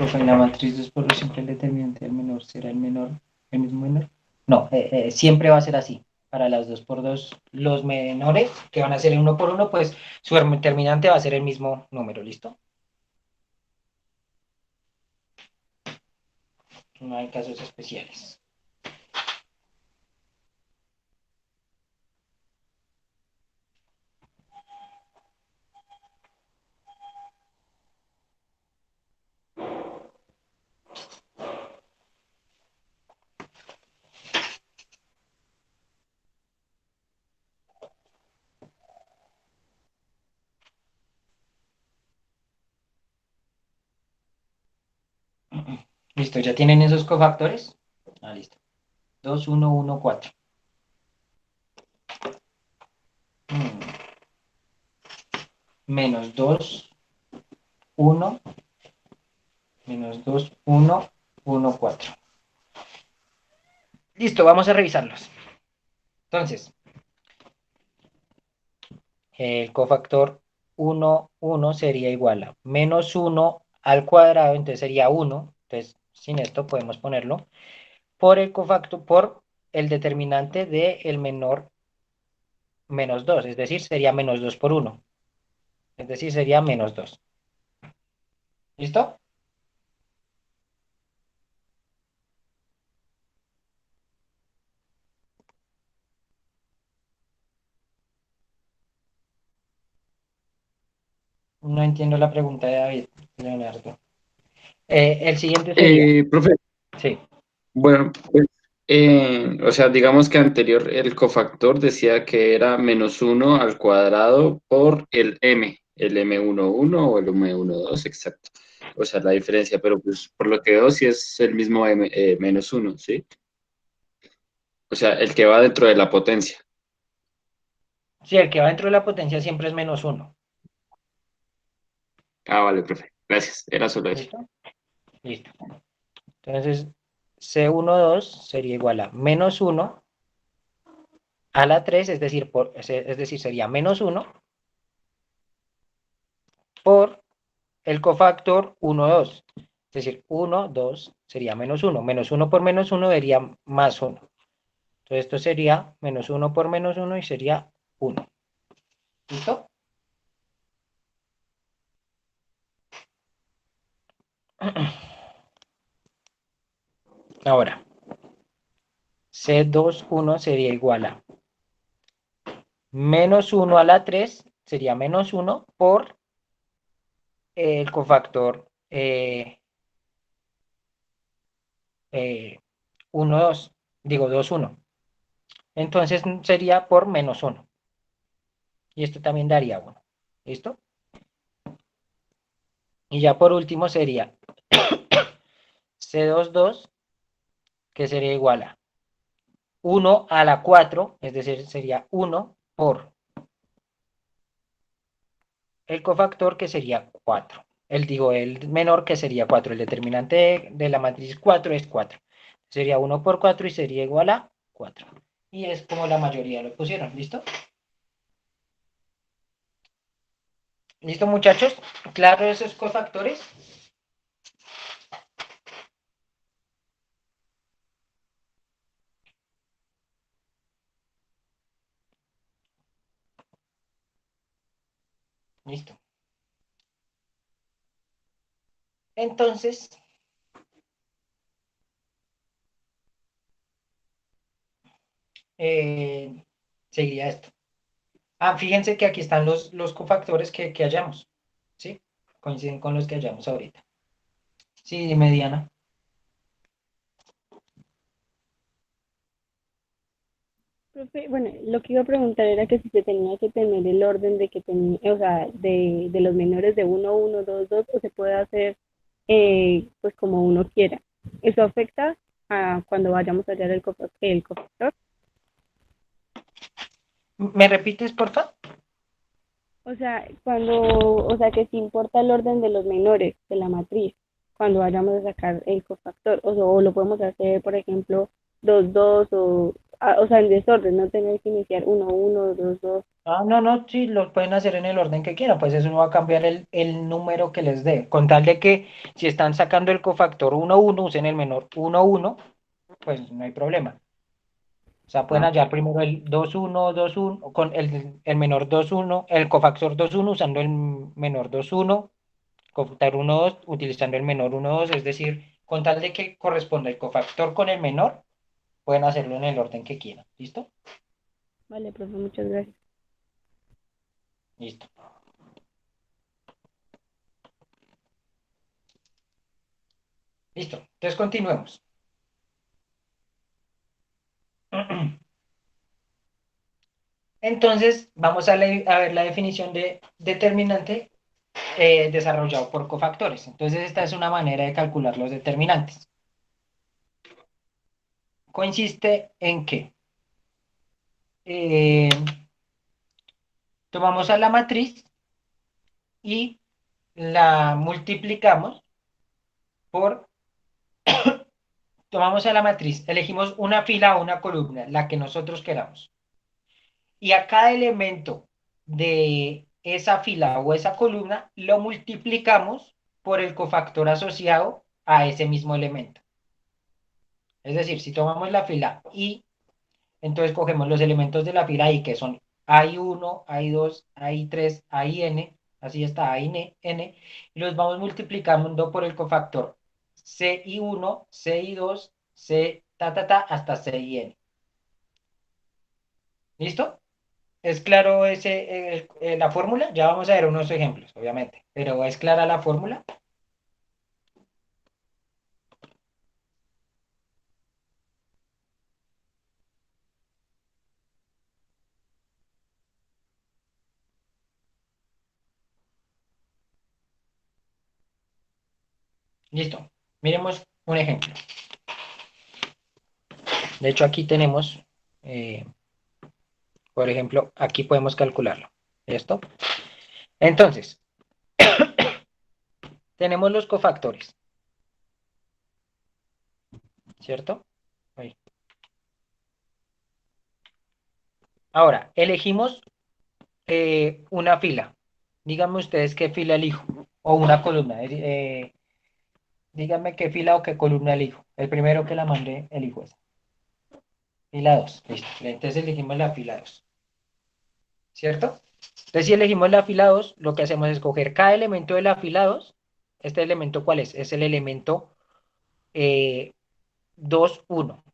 Profe, en la matriz 2 por 2 siempre el determinante del menor será el menor, el mismo menor. No, siempre va a ser así. Para las 2 por 2 los menores, que van a ser el 1 por 1, pues su determinante va a ser el mismo número, ¿listo? No hay casos especiales. Listo, ¿ya tienen esos cofactores? Ah, listo. 2, 1, 1, 4. Menos 2, 1, menos 2, 1, 1, 4. Listo, vamos a revisarlos. Entonces, el cofactor 1, 1 sería igual a menos 1 al cuadrado, entonces sería 1. Entonces, sin esto podemos ponerlo. Por el cofactor, por el determinante del menor menos 2, es decir, sería menos 2 por 1. Es decir, sería menos 2. ¿Listo? No entiendo la pregunta de David, Leonardo. El siguiente sería, Profe, sí, bueno, pues, o sea, digamos que anterior el cofactor decía que era -1 al cuadrado por el M11 o el M12, exacto. O sea, la diferencia, pero pues por lo que veo sí es el mismo -1, ¿sí? O sea, el que va dentro de la potencia. sí, el que va dentro de la potencia siempre es menos 1. Ah, vale, profe. Gracias. Era solo eso. ¿Listo? Listo. Entonces, C12 sería igual a menos 1 a la 3, es decir, sería menos 1 por el cofactor 1, 2. Es decir, 1, 2 sería menos 1. Menos 1 por menos 1 sería más 1. Entonces, esto sería menos 1 por menos 1 y sería 1. ¿Listo? Ahora, C21 sería igual a menos 1 a la 3, sería menos 1 por el cofactor 1, 2, digo 2, 1. Entonces sería por menos 1. Y esto también daría 1. ¿Listo? Y ya por último sería C22, que sería igual a 1 a la 4, es decir, sería 1 por el cofactor, que sería 4. El menor, que sería 4. El determinante de la matriz 4 es 4. Sería 1 por 4 y sería igual a 4. Y es como la mayoría lo pusieron. ¿Listo? ¿Listo, muchachos? ¿Claro esos cofactores? Listo. Entonces, seguiría esto. Ah, fíjense que aquí están los cofactores que hallamos. ¿Sí? Coinciden con los que hallamos ahorita. Sí, mediana. Profe, bueno, lo que iba a preguntar era que si se tenía que tener el orden de que tenía, o sea, de los menores de 1, 1, 2, 2, o se puede hacer pues como uno quiera. ¿Eso afecta a cuando vayamos a hallar el cofactor? ¿Me repites, por favor? O sea, o sea, que si importa el orden de los menores de la matriz, cuando vayamos a sacar el cofactor, o lo podemos hacer, por ejemplo, 2, 2, o o sea, en desorden, no tener que iniciar 1, 1, 2, 2. Ah, no, no, sí, lo pueden hacer en el orden que quieran, pues eso no va a cambiar el número que les dé. Con tal de que si están sacando el cofactor 1, 1, usen el menor 1, 1, pues no hay problema. O sea, pueden Ah, hallar primero el 2, 1, 2, 1, con el menor 2, 1, el cofactor 2, 1 usando el menor 2, 1, cofactor 1, 2 utilizando el menor 1, 2, es decir, con tal de que corresponda el cofactor con el menor, pueden hacerlo en el orden que quieran. ¿Listo? Vale, profe, muchas gracias. Listo. Listo. Entonces continuemos. Entonces, vamos a ver la definición de determinante desarrollado por cofactores. Entonces, esta es una manera de calcular los determinantes. Consiste en que eh, tomamos a la matriz y la multiplicamos por, tomamos a la matriz, elegimos una fila o una columna, la que nosotros queramos. Y a cada elemento de esa fila o esa columna lo multiplicamos por el cofactor asociado a ese mismo elemento. Es decir, si tomamos la fila I, entonces cogemos los elementos de la fila I, que son AI1, AI2, AI3, AIN, así está, AIN, y los vamos multiplicando por el cofactor CI1, CI2, C, hasta CIN. ¿Listo? ¿Es claro la fórmula? Ya vamos a ver unos ejemplos, obviamente, pero ¿es clara la fórmula? Listo. Miremos un ejemplo. De hecho, aquí tenemos, por ejemplo, aquí podemos calcularlo. ¿Listo? Entonces, tenemos los cofactores, ¿cierto? Ahí. Ahora, elegimos una fila. Díganme ustedes qué fila elijo, o una columna. Díganme qué fila o qué columna elijo. El primero que la mandé, elijo esa. Fila 2, listo. Entonces elegimos la fila 2, ¿cierto? Entonces si elegimos la fila 2, lo que hacemos es coger cada elemento de la fila 2. ¿Este elemento cuál es? Es el elemento 2, 1.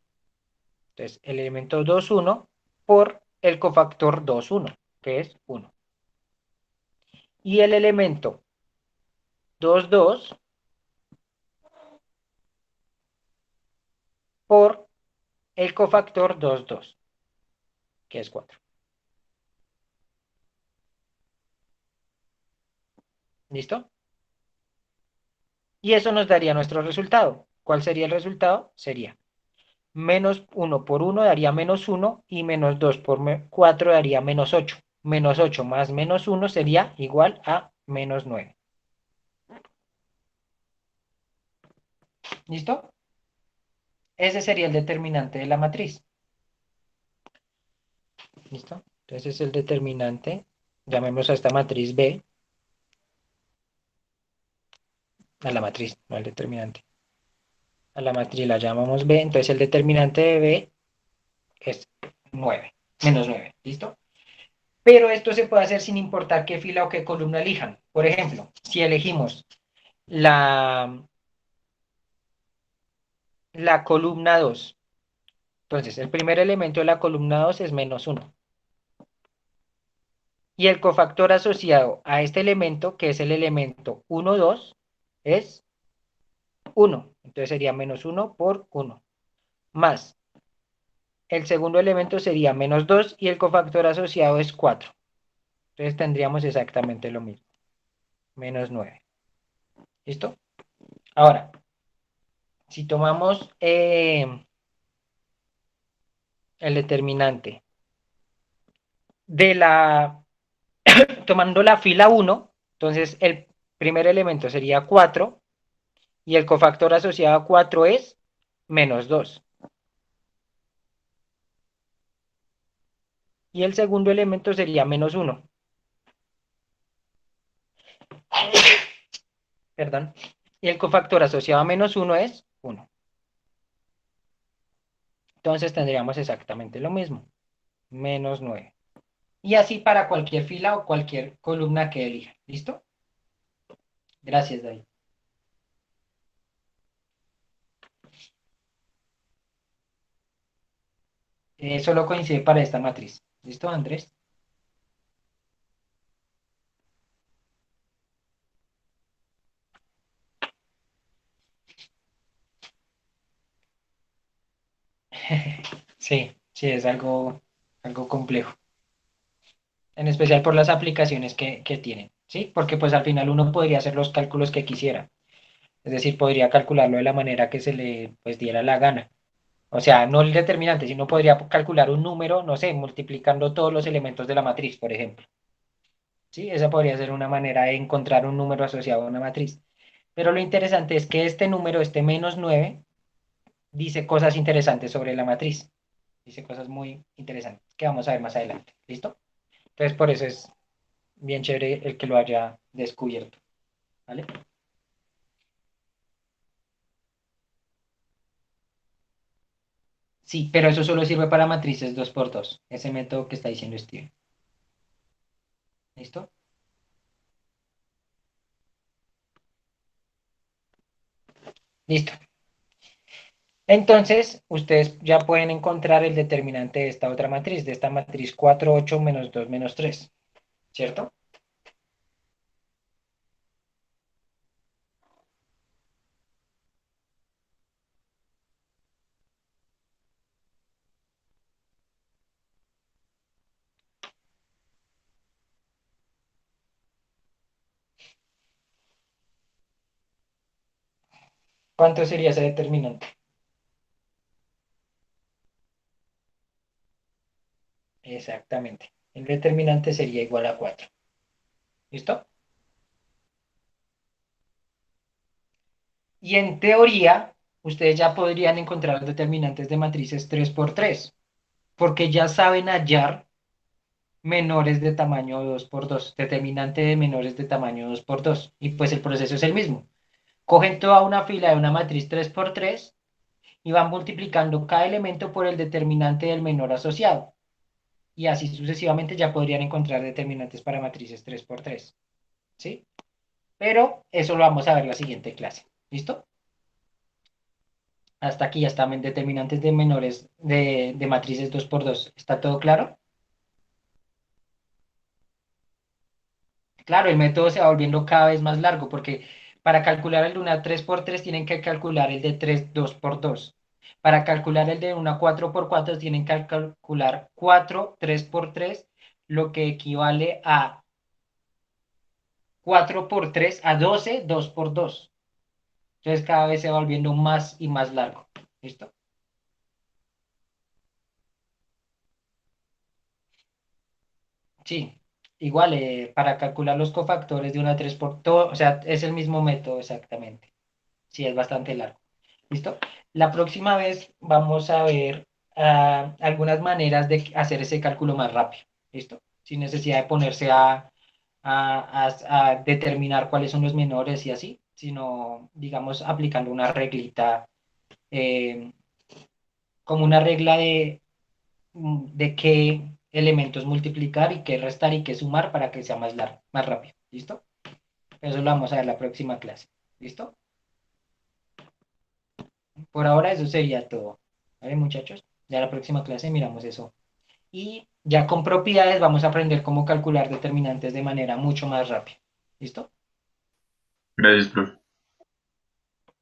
Entonces el elemento 2, 1 por el cofactor 2, 1, que es 1. Y el elemento 2, 2 por el cofactor 2, 2, que es 4. ¿Listo? Y eso nos daría nuestro resultado. ¿Cuál sería el resultado? Sería menos 1 por 1 daría menos 1 y menos 2 por 4 daría menos 8. Menos 8 más menos 1 sería igual a menos 9. ¿Listo? Ese sería el determinante de la matriz. ¿Listo? Entonces es el determinante. Llamemos a esta matriz B. A la matriz, no al determinante. A la matriz la llamamos B. Entonces el determinante de B es 9. Menos 9. ¿Listo? Pero esto se puede hacer sin importar qué fila o qué columna elijan. Por ejemplo, si elegimos la columna 2, entonces el primer elemento de la columna 2 es menos 1. Y el cofactor asociado a este elemento, que es el elemento 1, 2, es 1. Entonces sería menos 1 por 1. Más el segundo elemento sería menos 2 y el cofactor asociado es 4. Entonces tendríamos exactamente lo mismo. Menos 9. ¿Listo? Ahora, si tomamos el determinante de tomando la fila 1, entonces el primer elemento sería 4 y el cofactor asociado a 4 es menos 2. y el segundo elemento sería -1. Perdón. Y el cofactor asociado a -1 es 1. Entonces tendríamos exactamente lo mismo, -9. Y así para cualquier fila o cualquier columna que elija. ¿Listo? Gracias, David. Solo coincide para esta matriz. ¿Listo, Andrés? Sí, sí, es algo complejo. En especial por las aplicaciones que tienen. ¿Sí? Porque pues al final uno podría hacer los cálculos que quisiera. Es decir, podría calcularlo de la manera que se le pues diera la gana. O sea, no el determinante, sino podría calcular un número, no sé, multiplicando todos los elementos de la matriz, por ejemplo. ¿Sí? Esa podría ser una manera de encontrar un número asociado a una matriz. Pero lo interesante es que este número, este -9, dice cosas interesantes sobre la matriz. Dice cosas muy interesantes que vamos a ver más adelante. ¿Listo? Entonces, por eso es bien chévere el que lo haya descubierto. ¿Vale? Sí, pero eso solo sirve para matrices 2×2. Ese método que está diciendo Steven. ¿Listo? Listo. Entonces, ustedes ya pueden encontrar el determinante de esta otra matriz, de esta matriz 4, 8, -2, -3. ¿Cierto? ¿Cuánto sería ese determinante? Exactamente. El determinante sería igual a 4. ¿Listo? Y en teoría, ustedes ya podrían encontrar determinantes de matrices 3×3, porque ya saben hallar menores de tamaño 2×2, determinante de menores de tamaño 2×2, y pues el proceso es el mismo. Cogen toda una fila de una matriz 3×3 y van multiplicando cada elemento por el determinante del menor asociado. Y así sucesivamente ya podrían encontrar determinantes para matrices 3×3. ¿Sí? Pero eso lo vamos a ver en la siguiente clase. ¿Listo? Hasta aquí ya están determinantes de menores de matrices 2×2. ¿Está todo claro? Claro, el método se va volviendo cada vez más largo porque para calcular el de una 3×3 tienen que calcular el de 3 2×2. Para calcular el de una 4×4 tienen que calcular 4 3×3, lo que equivale a 4×3 a 12 2×2. Entonces cada vez se va volviendo más y más largo. ¿Listo? Sí. Igual, para calcular los cofactores de una 3 por todo, o sea, es el mismo método exactamente. Sí, es bastante largo. ¿Listo? La próxima vez vamos a ver algunas maneras de hacer ese cálculo más rápido. ¿Listo? Sin necesidad de ponerse a determinar cuáles son los menores y así, sino, digamos, aplicando una reglita, eh, como una regla de qué elementos multiplicar y qué restar y qué sumar para que sea más largo, más rápido. ¿Listo? Eso lo vamos a ver la próxima clase. ¿Listo? Por ahora eso sería todo. ¿Vale, muchachos? Ya la próxima clase miramos eso. Y ya con propiedades vamos a aprender cómo calcular determinantes de manera mucho más rápida. ¿Listo? Gracias, profe.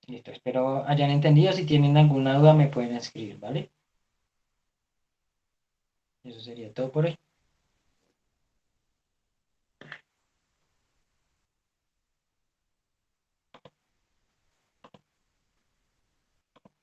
Listo. Espero hayan entendido. Si tienen alguna duda me pueden escribir, ¿vale? Eso sería todo por hoy.